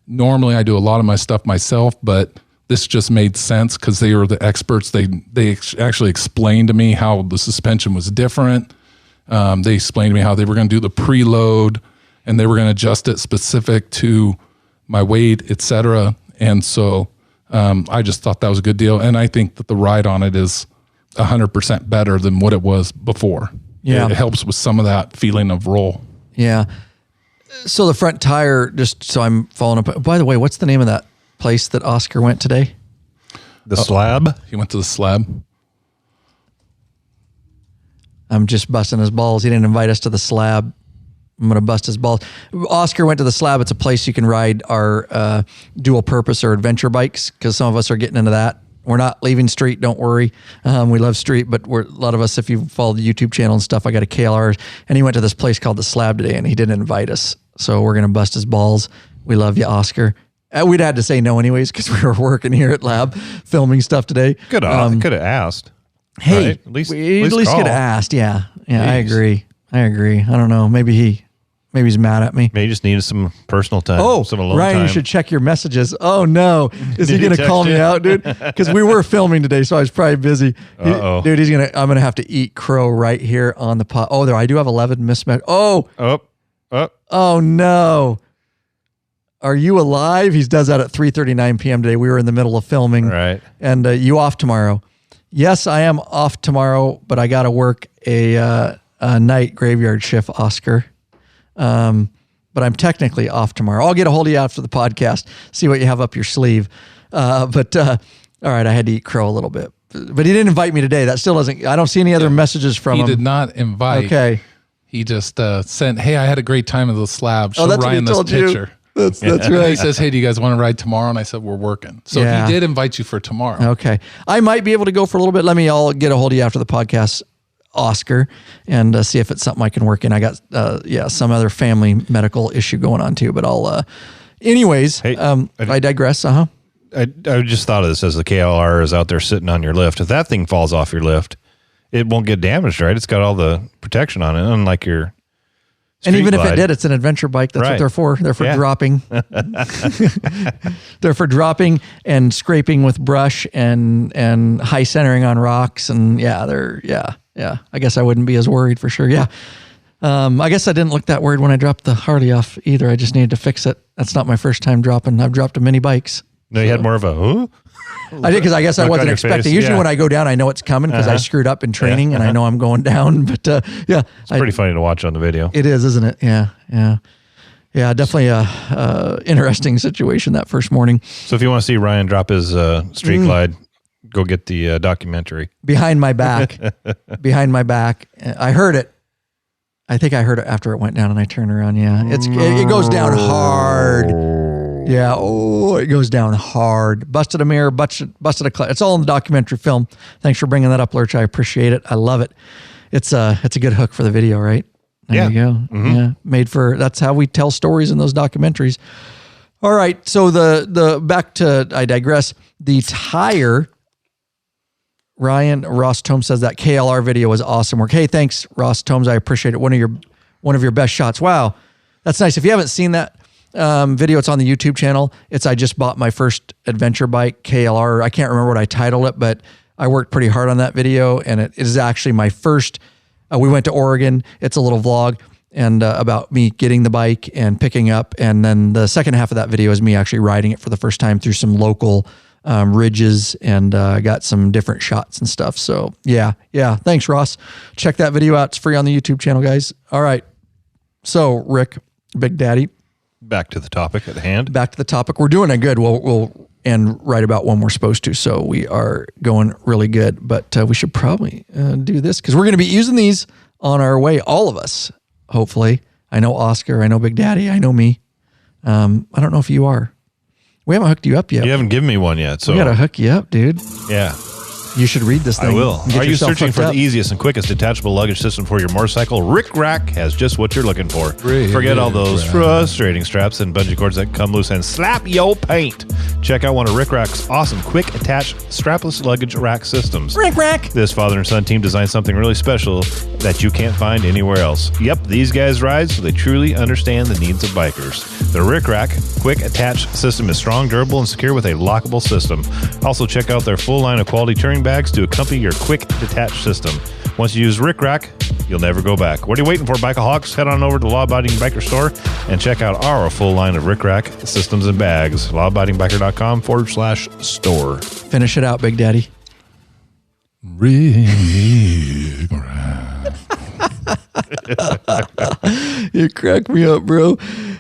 normally I do a lot of my stuff myself, but this just made sense because they were the experts. They actually explained to me how the suspension was different. They explained to me how they were going to do the preload and they were going to adjust it specific to my weight, et cetera. And so I just thought that was a good deal. And I think that the ride on it is 100% better than what it was before. Yeah. It helps with some of that feeling of roll. Yeah. So the front tire, just so I'm following up. By the way, what's the name of that place that Oscar went today? The Slab? He went to the Slab. I'm just busting his balls. He didn't invite us to the Slab. I'm going to bust his balls. Oscar went to the Slab. It's a place you can ride our dual purpose or adventure bikes, because some of us are getting into that. We're not leaving street, don't worry. We love street, but a lot of us, if you follow the YouTube channel and stuff, I got a KLR, and he went to this place called the Slab today, and he didn't invite us. So we're going to bust his balls. We love you, Oscar. We'd had to say no anyways because we were working here at Lab filming stuff today. Could have asked. Hey, right? we at least could have asked. Yeah, I agree. I don't know. Maybe Maybe he's mad at me. Maybe you just needed some personal time. Oh, some alone Ryan, time. you should check your messages. Oh no, is he Did he going to text call me you? out, dude? Because we were filming today, so I was probably busy. Uh-oh. Dude, I'm gonna have to eat crow right here on the pot. Oh, there, I do have 11 mismatch. Oh no. Are you alive? He does that at 3:39 p.m. today. We were in the middle of filming. Right. And you off tomorrow? Yes, I am off tomorrow, but I got to work a night graveyard shift, Oscar. But I'm technically off tomorrow. I'll get a hold of you after the podcast, see what you have up your sleeve. All right, I had to eat crow a little bit. But he didn't invite me today. That still doesn't, I don't see any other messages from him. He did not invite. Okay. He just sent, hey, I had a great time at the slab. Show that's what Ryan he told this you. picture. That's He right. says, hey, do you guys want to ride tomorrow? And I said, we're working. So Yeah. he did invite you for tomorrow. Okay. I might be able to go for a little bit. I'll get a hold of you after the podcast, Oscar, and see if it's something I can work in. I got, some other family medical issue going on too, but I'll, anyways, Hey, I digress. I just thought of this as the KLR is out there sitting on your lift. If that thing falls off your lift, it won't get damaged, right? It's got all the protection on it, unlike your And even if it Glide. did, it's an adventure bike. That's what Right. they're for. They're for Yeah. dropping. They're for dropping and scraping with brush and high centering on rocks. And yeah. I guess I wouldn't be as worried for sure. Yeah. I guess I didn't look that worried when I dropped the Harley off either. I just needed to fix it. That's not my first time dropping. I've dropped many bikes. No, you had more of a, huh? I did because I guess I Look on wasn't your expecting. face, Usually yeah. when I go down, I know it's coming because I screwed up in training and I know I'm going down. But yeah, It's pretty funny to watch on the video. it is, isn't it? Yeah. Definitely a interesting situation that first morning. So if you want to see Ryan drop his street glide, go get the documentary. Behind my back. I heard it. I think I heard it after it went down and I turned around. Yeah, it goes down hard. Yeah, it goes down hard. Busted a mirror, busted a clutch. It's all in the documentary film. Thanks for bringing that up, Lurch. I appreciate it. I love it. It's a good hook for the video, right? There you go. Mm-hmm. Yeah, that's how we tell stories in those documentaries. All right, so the back to, I digress. The tire, Ryan Ross Tomes says that KLR video was awesome work. Hey, thanks, Ross Tomes. I appreciate it. One of your best shots. Wow, that's nice. If you haven't seen that video, it's on the YouTube channel. I just bought my first adventure bike, KLR. I can't remember what I titled it, but I worked pretty hard on that video, and it is actually my first. We went to Oregon. It's a little vlog and about me getting the bike and picking up, and then the second half of that video is me actually riding it for the first time through some local ridges and got some different shots and stuff. So yeah. Thanks, Ross. Check that video out. It's free on the YouTube channel, guys. All right. So Rick, Big Daddy, Back to the topic at hand. back to the topic. We're doing it good. We'll end right about when we're supposed to. So we are going really good, but we should probably do this because we're going to be using these on our way. All of us, hopefully. I know Oscar. I know Big Daddy. I know me. I don't know if you are. We haven't hooked you up yet. You haven't given me one yet, so We got to hook you up, dude. yeah. You should read this thing. I will. and get Are you yourself searching hooked for up. the easiest and quickest detachable luggage system for your motorcycle? Rick Rack has just what you're looking for. Rick Forget all those Rack. frustrating straps and bungee cords that come loose and slap your paint. Check out one of Rick Rack's awesome quick attach strapless luggage rack systems. Rick Rack. This father and son team designed something really special that you can't find anywhere else. Yep, these guys ride so they truly understand the needs of bikers. The Rick Rack quick attach system is strong, durable, and secure with a lockable system. Also, check out their full line of quality touring bags to accompany your quick detach system. Once you use Rick Rack, you'll never go back. What are you waiting for, Bikeaholics? Head on over to the Law Abiding Biker store and check out our full line of Rick Rack systems and bags. lawabidingbiker.com/store. Finish it out, Big Daddy. Rick Rack. You crack me up, bro.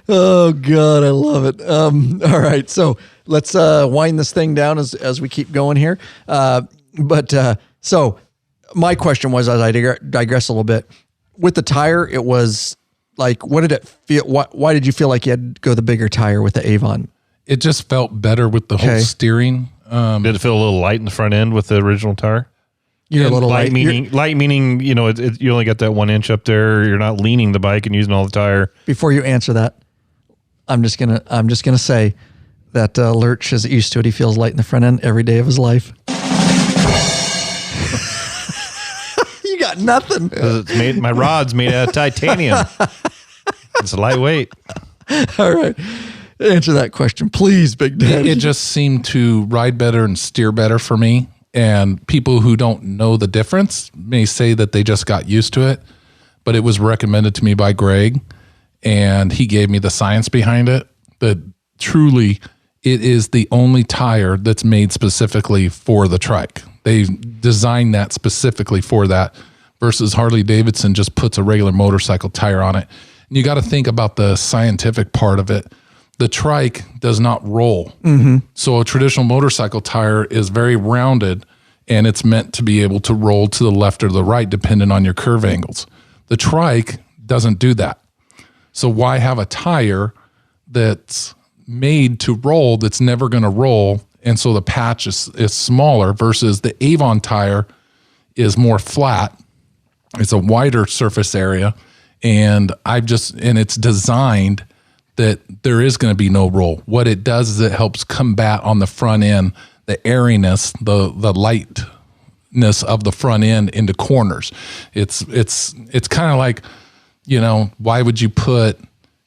Oh God, I love it. All right, so let's wind this thing down as we keep going here. So my question was, as I digress a little bit, with the tire, it was like, what did it feel? Why did you feel like you had to go the bigger tire with the Avon? It just felt better with the Okay. whole steering. Did it feel a little light in the front end with the original tire? You're a little light light. meaning you know you only got that 1 inch up there. You're not leaning the bike and using all the tire. Before you answer that, I'm just gonna say that Lurch is used to it. He feels light in the front end every day of his life. You got nothing. It's made, my rod's made out of titanium. It's lightweight. All right. Answer that question, please, Big Daddy. It just seemed to ride better and steer better for me. And people who don't know the difference may say that they just got used to it, but it was recommended to me by Greg, and he gave me the science behind it, that truly it is the only tire that's made specifically for the trike. They designed that specifically for that, versus Harley Davidson just puts a regular motorcycle tire on it. And you got to think about the scientific part of it. The trike does not roll. Mm-hmm. So a traditional motorcycle tire is very rounded, and it's meant to be able to roll to the left or the right, depending on your curve angles. The trike doesn't do that. So why have a tire that's made to roll that's never going to roll? And so the patch is smaller, versus the Avon tire is more flat. It's a wider surface area. And it's designed that there is going to be no roll. What it does is it helps combat on the front end the airiness, the lightness of the front end into corners. It's kind of like, why would you put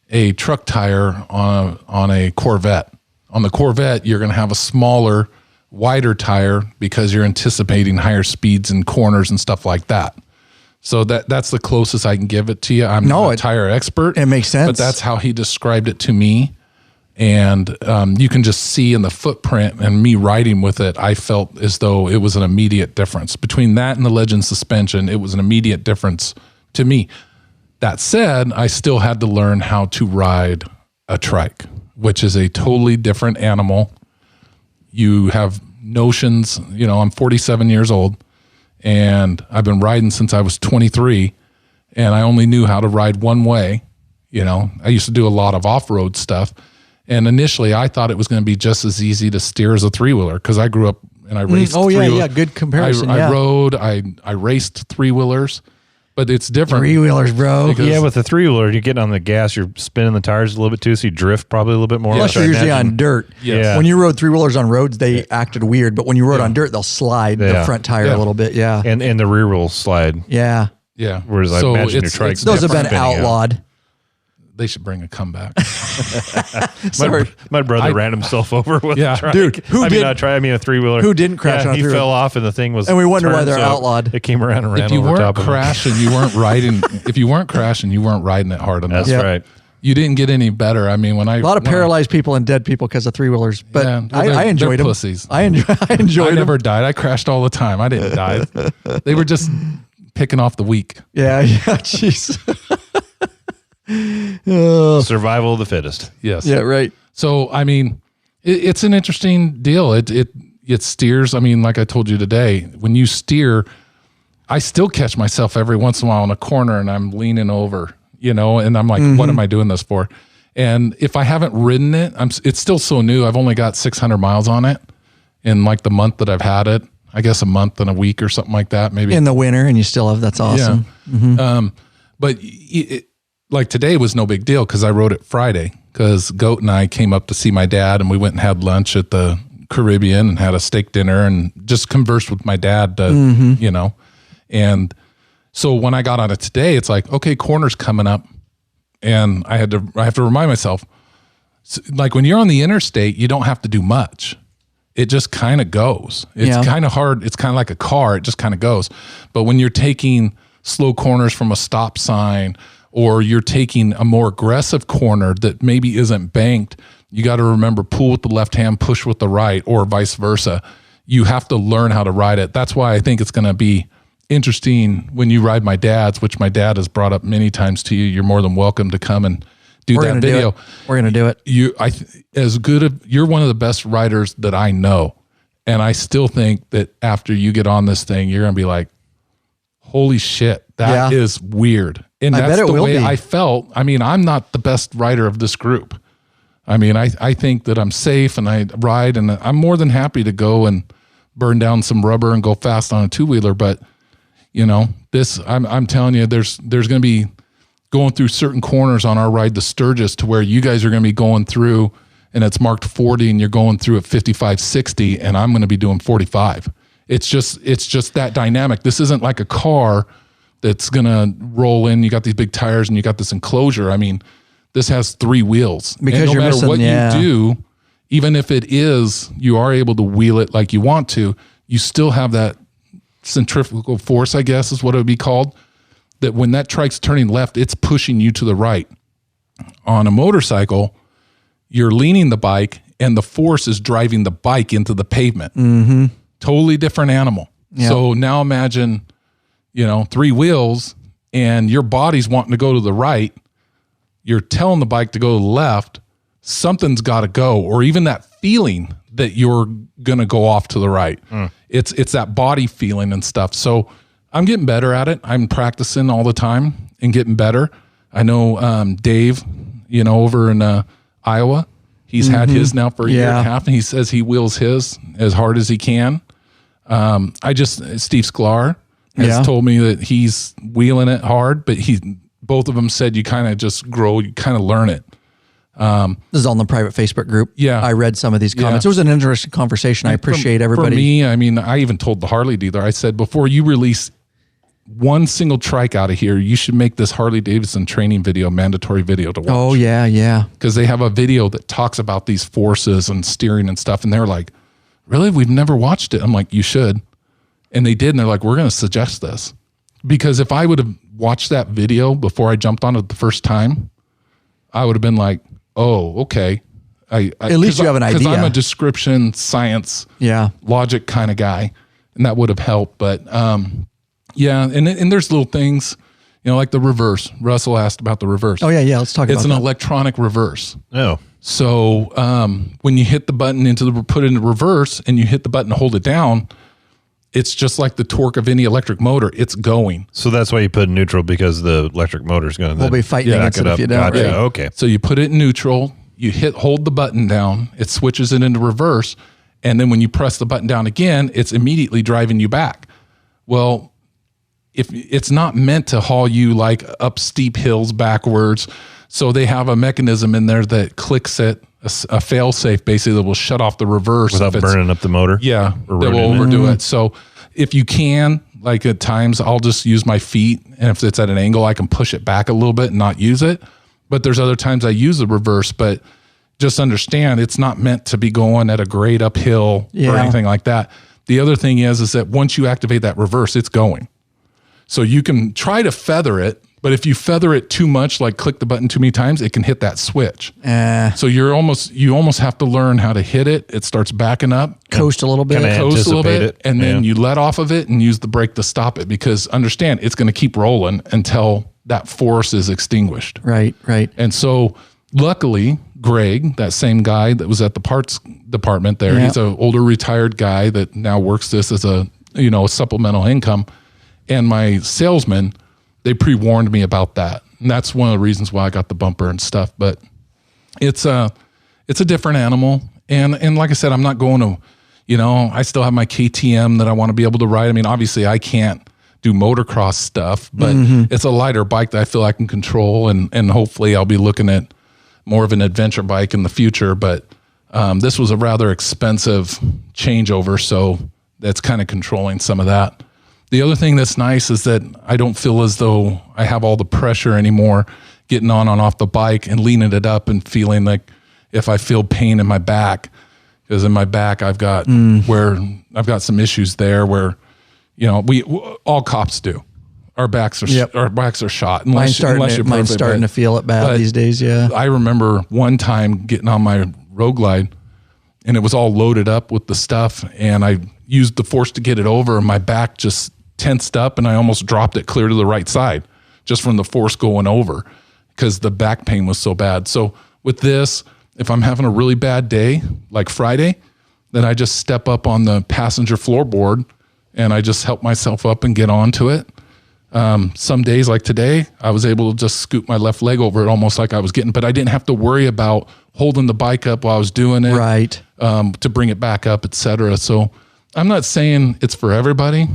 a truck tire on a Corvette? On the Corvette, you're going to have a smaller, wider tire because you're anticipating higher speeds and corners and stuff like that. So that's the closest I can give it to you. I'm not a tire expert. It makes sense. But that's how he described it to me. And you can just see in the footprint and me riding with it, I felt as though it was an immediate difference. Between that and the Legend suspension, it was an immediate difference to me. That said, I still had to learn how to ride a trike, which is a totally different animal. You have notions, I'm 47 years old. And I've been riding since I was 23, and I only knew how to ride one way. I used to do a lot of off-road stuff. And initially I thought it was going to be just as easy to steer as a three-wheeler, because I grew up and I raced. Yeah. Good comparison. I rode, I raced three-wheelers, but it's different. Three-wheelers, bro. Yeah, with the three-wheeler, you get on the gas, you're spinning the tires a little bit too, so you drift probably a little bit more. Plus, you're usually on dirt. Yeah. When you rode three-wheelers on roads, they acted weird, but when you rode on dirt, they'll slide the front tire a little bit. Yeah. And the rear will slide. Yeah. Yeah. Whereas I imagine your trike. Those have been outlawed. They should bring a comeback. My brother ran himself over with a trike. Dude, a three-wheeler. Who didn't crash on a he three-wheeler? fell off and the thing was And we wonder why turned, they're so outlawed. It came around and ran If you over weren't top of crashing, you weren't riding. If you weren't crashing, you weren't riding it hard enough. That's right. You didn't get any better. I mean, a lot of paralyzed people and dead people because of three-wheelers, but I enjoyed them. Pussies. I enjoyed them. I never died. I crashed all the time. I didn't die. They were just picking off the weak. Yeah, jeez. Survival of the fittest. Yes. Yeah, right. So, I mean, it's an interesting deal. It steers. I mean, like I told you today, when you steer, I still catch myself every once in a while in a corner and I'm leaning over, and I'm like, what am I doing this for? And if I haven't ridden it, it's still so new. I've only got 600 miles on it in like the month that I've had it. I guess a month and a week or something like that, maybe. In the winter, and you still have, that's awesome. Yeah. Mm-hmm. But like today was no big deal because I rode it Friday, because Goat and I came up to see my dad, and we went and had lunch at the Caribbean and had a steak dinner and just conversed with my dad, and so when I got on it today, it's like, okay, corner's coming up, and I have to remind myself, like when you're on the interstate, you don't have to do much. It just kind of goes. It's kind of hard. It's kind of like a car. It just kind of goes. But when you're taking slow corners from a stop sign, or you're taking a more aggressive corner that maybe isn't banked, you got to remember, pull with the left hand, push with the right, or vice versa. You have to learn how to ride it. That's why I think it's going to be interesting when you ride my dad's, which my dad has brought up many times to you. You're more than welcome to come and do that video. We're going to do it. You're one of the best riders that I know. And I still think that after you get on this thing, you're going to be like, holy shit, that is weird. And that's the way I felt. I mean, I'm not the best rider of this group. I mean, I think that I'm safe and I ride, and I'm more than happy to go and burn down some rubber and go fast on a two-wheeler. But, I'm telling you, there's going to be going through certain corners on our ride to Sturgis to where you guys are going to be going through and it's marked 40 and you're going through at 55, 60, and I'm going to be doing 45. It's just that dynamic. This isn't like a car that's going to roll in. You got these big tires and you got this enclosure. I mean, This has 3 wheels. Because and no you're matter missing, what you do, even if it is, you are able to wheel it like you want to, you still have that centrifugal force, I guess is what it would be called, that when that trike's turning left, it's pushing you to the right. On a motorcycle, you're leaning the bike and the force is driving the bike into the pavement. Mm-hmm. Totally different animal. Yep. So now imagine, 3 wheels and your body's wanting to go to the right. You're telling the bike to go to the left. Something's got to go, or even that feeling that you're going to go off to the right. It's that body feeling and stuff. So I'm getting better at it. I'm practicing all the time and getting better. I know Dave, over in Iowa, he's had his now for a year and a half, and he says he wheels his as hard as he can. Steve Sklar has told me that he's wheeling it hard, but both of them said you kind of just grow, you kind of learn it. This is on the private Facebook group. Yeah. I read some of these comments. Yeah. It was an interesting conversation. I appreciate everybody. For me, I even told the Harley dealer, I said, before you release one single trike out of here, you should make this Harley Davidson training video, mandatory video to watch. Oh, yeah. Because they have a video that talks about these forces and steering and stuff. And they're like, really? We've never watched it. I'm like, you should. And they did. And they're like, we're going to suggest this. Because if I would have watched that video before I jumped on it the first time, I would have been like, oh, okay. At least you have an idea. Because I'm a description, science, logic kind of guy. And that would have helped. But yeah, and there's little things, like the reverse. Russell asked about the reverse. Oh, yeah. Let's talk about It's that. an electronic reverse. Oh. So when you hit the button put it into reverse and you hit the button to hold it down, it's just like the torque of any electric motor. It's going. So that's why you put neutral, because the electric motor is going to We'll be fighting against it if you don't. Gotcha. Right? Okay. So you put it in neutral, you hold the button down, it switches it into reverse, and then when you press the button down again, it's immediately driving you back. Well, if it's not meant to haul you like up steep hills backwards, so they have a mechanism in there that clicks it, a fail safe basically, that will shut off the reverse Without burning up the motor? Yeah, that will overdo it. So if you can, like at times, I'll just use my feet, and if it's at an angle, I can push it back a little bit and not use it. But there's other times I use the reverse, but just understand it's not meant to be going at a grade uphill or anything like that. The other thing is that once you activate that reverse, it's going. So you can try to feather it, but if you feather it too much, like click the button too many times, it can hit that switch. So you almost have to learn how to hit it. It starts backing up, coast a little bit, and then you let off of it and use the brake to stop it, because understand it's going to keep rolling until that force is extinguished. Right. And so luckily, Greg, that same guy that was at the parts department there, he's an older retired guy that now works this as a supplemental income. And my salesman, they pre-warned me about that. And that's one of the reasons why I got the bumper and stuff. But it's a different animal. And like I said, I'm not going to, I still have my KTM that I want to be able to ride. I mean, obviously I can't do motocross stuff, but it's a lighter bike that I feel I can control. And hopefully I'll be looking at more of an adventure bike in the future. But this was a rather expensive changeover. So that's kind of controlling some of that. The other thing that's nice is that I don't feel as though I have all the pressure anymore getting on and off the bike and leaning it up and feeling like if I feel pain in my back, because in my back I've got some issues there where, we all cops do. Our backs are shot. Mine's starting to feel it bad these days. Yeah. I remember one time getting on my Road Glide and it was all loaded up with the stuff, and I used the force to get it over, and my back just tensed up and I almost dropped it clear to the right side just from the force going over, because the back pain was so bad. So with this, if I'm having a really bad day, like Friday, then I just step up on the passenger floorboard and I just help myself up and get onto it. Some days like today, I was able to just scoop my left leg over it almost like I was getting, but I didn't have to worry about holding the bike up while I was doing it. Right. To bring it back up, et cetera. So I'm not saying it's for everybody.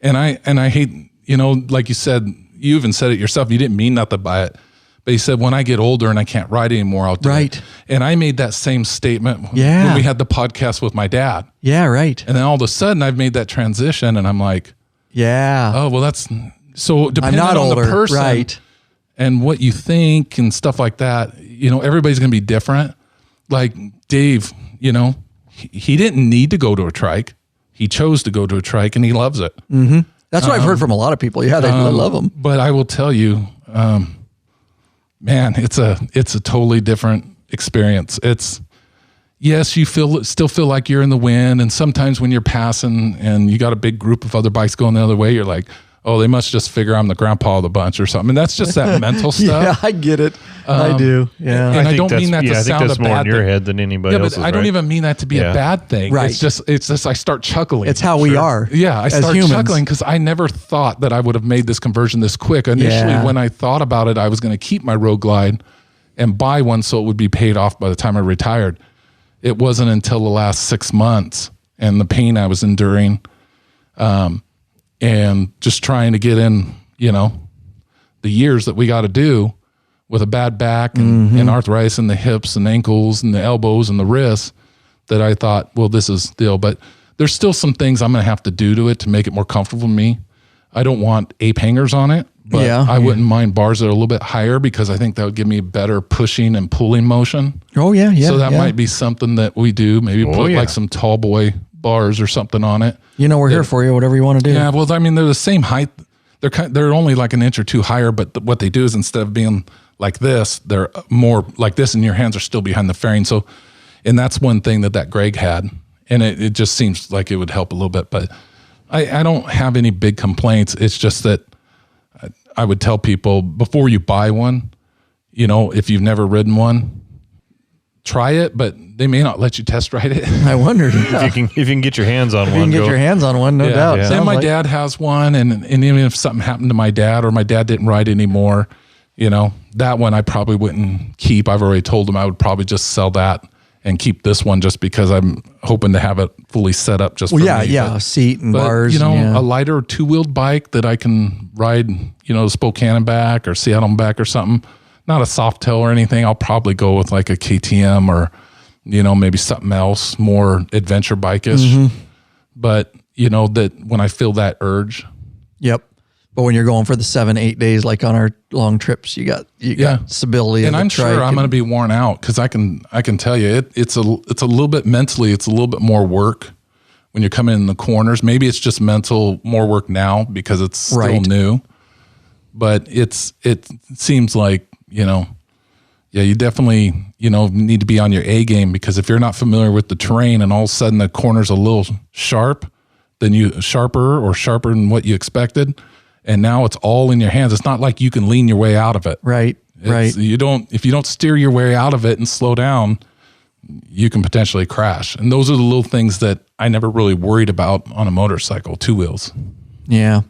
And I hate, like you said, you even said it yourself. You didn't mean nothing by it, but you said, when I get older and I can't ride anymore, I'll do it. And I made that same statement when we had the podcast with my dad. Yeah. Right. And then all of a sudden I've made that transition and I'm like, yeah. oh, well, that's so depending I'm not on older, the person. Right. and what you think and stuff like that, you know, everybody's going to be different. Like Dave, you know, he didn't need to go to a trike. He chose to go to a trike and he loves it. Mm-hmm. That's what I've heard from a lot of people. Yeah, they love them. But I will tell you, man, it's a totally different experience. It's, yes, you still feel like you're in the wind. And sometimes when you're passing and you got a big group of other bikes going the other way, you're like, oh, they must just figure I'm the grandpa of the bunch or something. And that's just that mental stuff. Yeah, I get it. I do. Yeah. And I don't mean that to sound a bad thing. I think that's more in your head than anybody else's. I don't even mean that to be a bad thing. Right. It's just I start chuckling. It's how we are. Yeah, I start humans. chuckling because I never thought that I would have made this conversion this quick. Initially, when I thought about it, I was going to keep my Road Glide and buy one so it would be paid off by the time I retired. It wasn't until the last 6 months and the pain I was enduring, and just trying to get in, you know, the years that we got to do with a bad back and arthritis in the hips and ankles and the elbows and the wrists, that I thought, well, this is still, but there's still some things I'm going to have to do to it to make it more comfortable for me. I don't want ape hangers on it, but I wouldn't mind bars that are a little bit higher because I think that would give me better pushing and pulling motion. Oh, yeah. So that might be something that we do. Maybe put like some tall boy bars or something on it. You know, we're here for you, whatever you want to do. Yeah, well, I mean, they're the same height. They're only like an inch or two higher, but what they do is instead of being like this, they're more like this, and your hands are still behind the fairing. So, and that's one thing that Greg had, and it just seems like it would help a little bit. But I don't have any big complaints. It's just that I would tell people before you buy one, you know, if you've never ridden one, try it, but they may not let you test ride it. I wondered if you can get your hands on one. You can get your hands on one, no doubt. Yeah. And my dad has one, and even if something happened to my dad or my dad didn't ride anymore, you know, that one I probably wouldn't keep. I've already told him I would probably just sell that and keep this one just because I'm hoping to have it fully set up just for me. Yeah, seat and bars. You know, a lighter two-wheeled bike that I can ride, you know, Spokane and back or Seattle and back or something. Not a soft tail or anything. I'll probably go with like a KTM or, you know, maybe something else, more adventure bike-ish. But, you know, that when I feel that urge. Yep. But when you're going for the 7-8 days, like on our long trips, you got stability. And I'm sure I'm going to be worn out because I can tell you it's a little bit mentally, it's a little bit more work when you're coming in the corners. Maybe it's just mental more work now because it's still new. But it seems like, you know, you definitely, you know, need to be on your A game because if you're not familiar with the terrain and all of a sudden the corner's a little sharper than what you expected, and now it's all in your hands. It's not like you can lean your way out of it. Right. If you don't steer your way out of it and slow down, you can potentially crash. And those are the little things that I never really worried about on a motorcycle, two wheels. Yeah.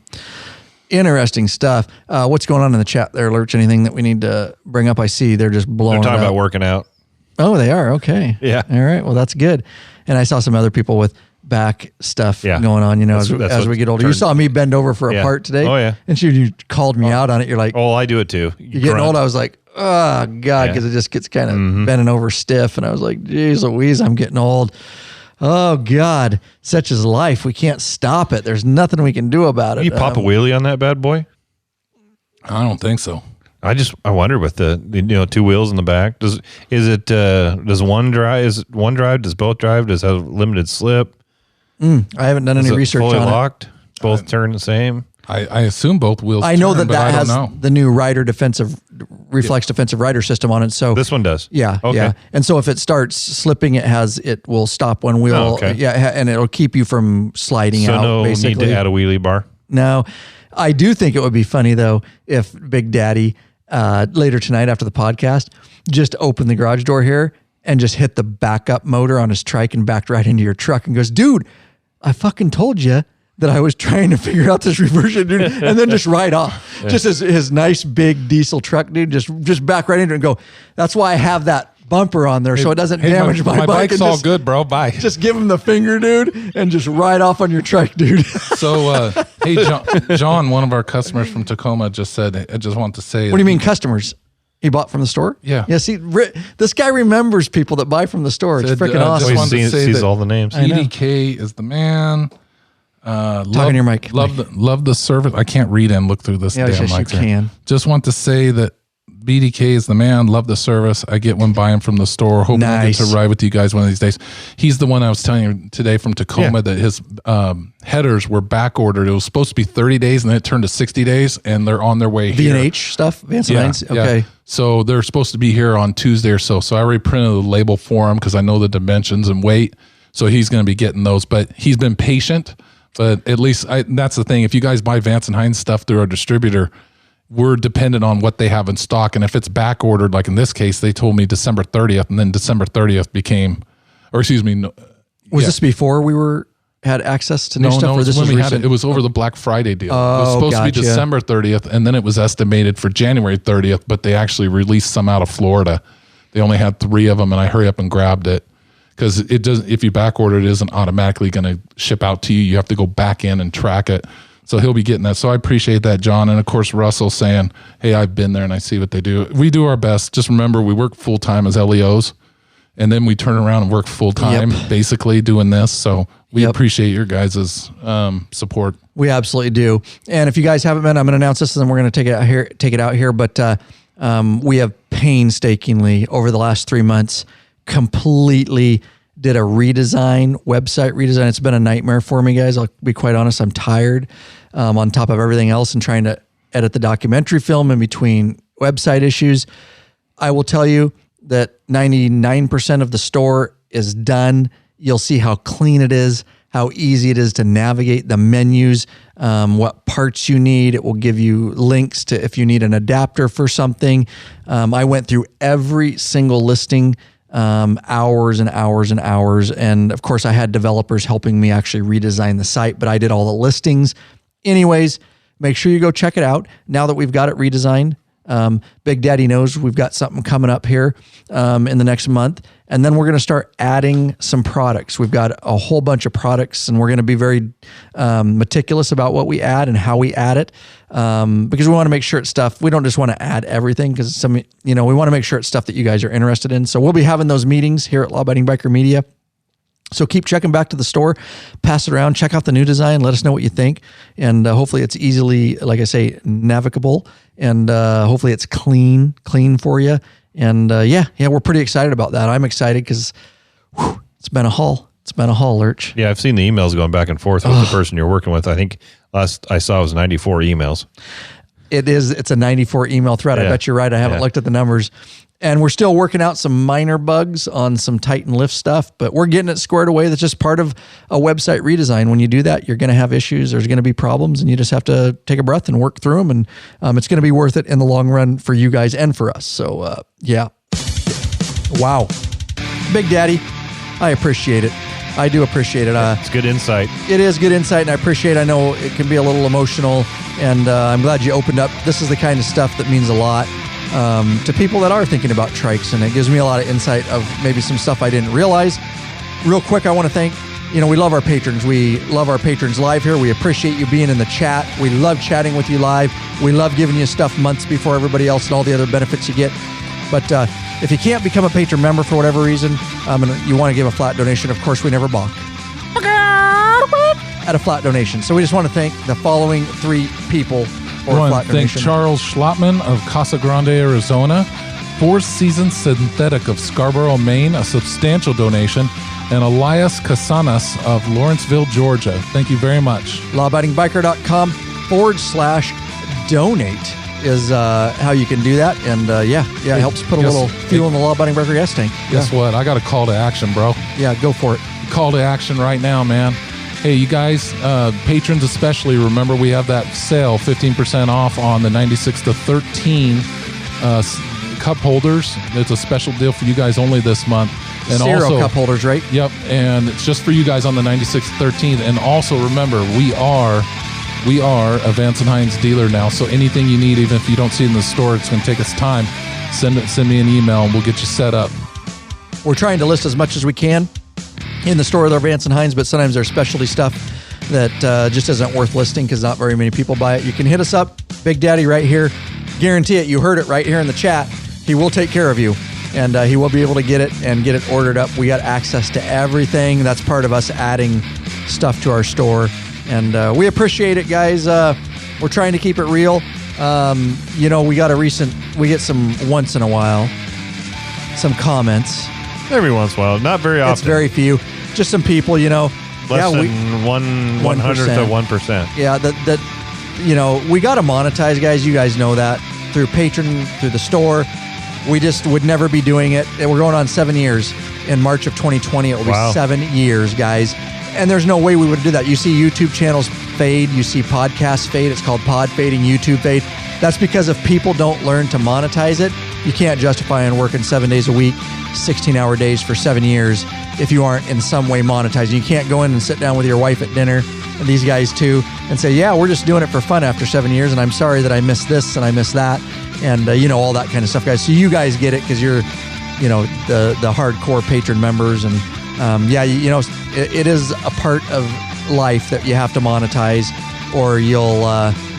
Interesting stuff. What's going on in the chat there, Lurch? Anything that we need to bring up? I see they're just blowing. They're talking about working out. Oh, they are. Okay. Yeah. All right. Well, that's good. And I saw some other people with back stuff going on, you know, as we get older. You saw me bend over for a part today. Oh, yeah. And you called me out on it. You're like, oh, I do it too. You're getting old. I was like, oh, God, because it just gets kind of bending over stiff. And I was like, geez Louise, I'm getting old. Oh, God, such is life. We can't stop it. There's nothing we can do about it. You pop a wheelie on that bad boy? I don't think so. I wonder with the, you know, two wheels in the back. Does one drive? Does both drive? Does it have limited slip? I haven't done any research on locked? Both turn the same? I assume both wheels. I know turn, that has the new reflex defensive rider system on it. So this one does. Yeah. Okay. Yeah. And so if it starts slipping, it will stop one wheel. Oh, okay. Yeah. And it'll keep you from sliding out. So basically. Need to add a wheelie bar. No, I do think it would be funny though, if Big Daddy, later tonight after the podcast, just opened the garage door here and just hit the backup motor on his trike and backed right into your truck and goes, dude, I fucking told you that I was trying to figure out this reversion, dude, and then just ride off. Yeah. Just his nice big diesel truck, dude, just back right into it and go, that's why I have that bumper on there so it doesn't damage my bike. My bike's all good, bro. Bye. Just give him the finger, dude, and just ride off on your trike, dude. So, hey, John, one of our customers from Tacoma just said, I just want to say. What do you mean customers? He bought from the store? Yeah. Yeah, see, this guy remembers people that buy from the store. It's freaking awesome. Sees all the names. EDK is the man. Talk in your mic. Love the service. I can't read and look through this damn yes, mic. you can. Just want to say that BDK is the man. Love the service. I get one by him from the store. Hoping I get to ride with you guys one of these days. He's the one I was telling you today from Tacoma that his headers were back ordered. It was supposed to be 30 days and then it turned to 60 days and they're on their way here. V&H stuff? Vance and Hines? Okay. Yeah. So they're supposed to be here on Tuesday or so. So I already printed the label for him because I know the dimensions and weight. So he's going to be getting those. But he's been patient. But at least that's the thing. If you guys buy Vance and Hines stuff through our distributor, we're dependent on what they have in stock. And if it's back ordered, like in this case, they told me December 30th, and then December 30th became, or excuse me. Was this before we had access to new stuff? No, or this when was we had it was over the Black Friday deal. Oh, it was supposed to be December 30th, and then it was estimated for January 30th, but they actually released some out of Florida. They only had 3 of them, and I hurry up and grabbed it. Because it doesn't, if you back order, it isn't automatically going to ship out to you. You have to go back in and track it. So he'll be getting that. So I appreciate that, John. And of course, Russell saying, hey, I've been there and I see what they do. We do our best. Just remember, we work full time as LEOs. And then we turn around and work full time, basically doing this. So we appreciate your guys' support. We absolutely do. And if you guys haven't been, I'm going to announce this and then we're going to take it out here. But we have painstakingly over the last 3 months completely did a website redesign. It's been a nightmare for me, guys. I'll be quite honest. I'm tired on top of everything else and trying to edit the documentary film in between website issues. I will tell you that 99% of the store is done. You'll see how clean it is, how easy it is to navigate the menus, what parts you need. It will give you links to if you need an adapter for something. I went through every single listing, hours and hours and hours. And of course I had developers helping me actually redesign the site, but I did all the listings. Anyways, make sure you go check it out. Now that we've got it redesigned, Big Daddy knows we've got something coming up here in the next month. And then we're going to start adding some products. We've got a whole bunch of products and we're going to be very meticulous about what we add and how we add it because we want to make sure it's stuff. We don't just want to add everything because we want to make sure it's stuff that you guys are interested in. So we'll be having those meetings here at Law Abiding Biker Media. So keep checking back to the store, pass it around, check out the new design, let us know what you think. And hopefully it's easily, like I say, navigable and hopefully it's clean for you. And we're pretty excited about that. I'm excited because it's been a haul. It's been a haul, Lurch. Yeah, I've seen the emails going back and forth with the person you're working with. I think last I saw was 94 emails. It's a 94 email thread. I bet you're right. I haven't looked at the numbers. And we're still working out some minor bugs on some Titan lift stuff, but we're getting it squared away. That's just part of a website redesign. When you do that, you're going to have issues. There's going to be problems, and you just have to take a breath and work through them. And it's going to be worth it in the long run for you guys and for us. So, wow. Big Daddy, I appreciate it. I do appreciate it. It's good insight. It is good insight, and I appreciate it. I know it can be a little emotional, and I'm glad you opened up. This is the kind of stuff that means a lot to people that are thinking about trikes, and it gives me a lot of insight of maybe some stuff I didn't realize. Real quick, I want to thank, we love our patrons. We love our patrons live here. We appreciate you being in the chat. We love chatting with you live. We love giving you stuff months before everybody else and all the other benefits you get. But if you can't become a patron member for whatever reason, you want to give a flat donation, of course, we never balk at a flat donation. So we just want to thank the following 3 people for a flat donation. Thank Charles Schlottman of Casa Grande, Arizona, Four Seasons Synthetic of Scarborough, Maine, a substantial donation, and Elias Casanas of Lawrenceville, Georgia. Thank you very much. lawabidingbiker.com/donate is how you can do that. And it helps put a little fuel in the Law Abiding Biker gas tank. Guess what? I got a call to action, bro. Yeah, go for it. Call to action right now, man. Hey, you guys, patrons especially, remember we have that sale, 15% off on the 96 to 13 cup holders. It's a special deal for you guys only this month. And 0 cup holders, right? Yep, and it's just for you guys on the 96 to 13. And also remember, we are a Vance & Hines dealer now, so anything you need, even if you don't see it in the store, it's going to take us time. Send me an email and we'll get you set up. We're trying to list as much as we can in the store with our Vance & Hines, but sometimes there's specialty stuff that just isn't worth listing because not very many people buy it. You can hit us up, Big Daddy right here. Guarantee it. You heard it right here in the chat. He will take care of you, and he will be able to get it and get it ordered up. We got access to everything. That's part of us adding stuff to our store. And we appreciate it, guys. We're trying to keep it real. We get some once in a while, some comments. Every once in a while, not very often. It's very few. Just some people, Less than 1/100th of 1%. Yeah, we got to monetize, guys. You guys know that through Patreon, through the store. We just would never be doing it. And we're going on 7 years. In March of 2020, it will be 7 years, guys. And there's no way we would do that. You see YouTube channels fade. You see podcasts fade. It's called pod fading, YouTube fade. That's because if people don't learn to monetize it, you can't justify on working 7 days a week, 16-hour days for 7 years if you aren't in some way monetizing. You can't go in and sit down with your wife at dinner, and these guys too, and say, yeah, we're just doing it for fun after 7 years, and I'm sorry that I missed this and I missed that, and all that kind of stuff, guys. So you guys get it because you're, the hardcore patron members, and it is a part of life that you have to monetize, or you'll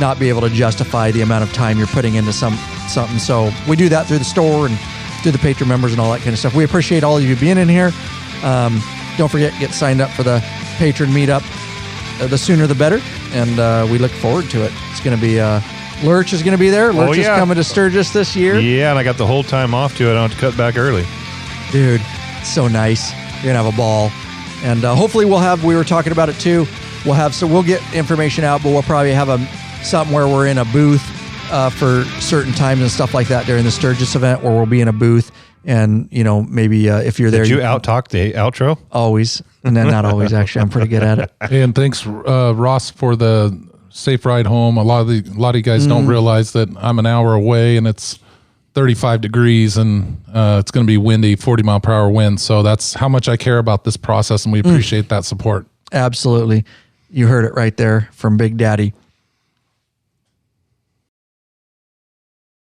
not be able to justify the amount of time you're putting into something. So we do that through the store and through the patron members and all that kind of stuff. We appreciate all of you being in here. Don't forget, get signed up for the patron meetup. The sooner the better, and we look forward to it. It's going to be Lurch is going to be there. Lurch is coming to Sturgis this year. Yeah, and I got the whole time off too. I don't have to cut back early. Dude, it's so nice. You're going to have a ball. And hopefully we were talking about it too. We'll get information out, but we'll probably have something where we're in a booth for certain times and stuff like that during the Sturgis event, where we'll be in a booth. And, maybe if you're there. Did you out-talk the outro? Always. And then not always, actually. I'm pretty good at it. And thanks, Ross, for the safe ride home. A lot of you guys don't realize that I'm an hour away and it's 35 degrees and it's going to be windy, 40-mile-per-hour wind. So that's how much I care about this process, and we appreciate that support. Absolutely. You heard it right there from Big Daddy.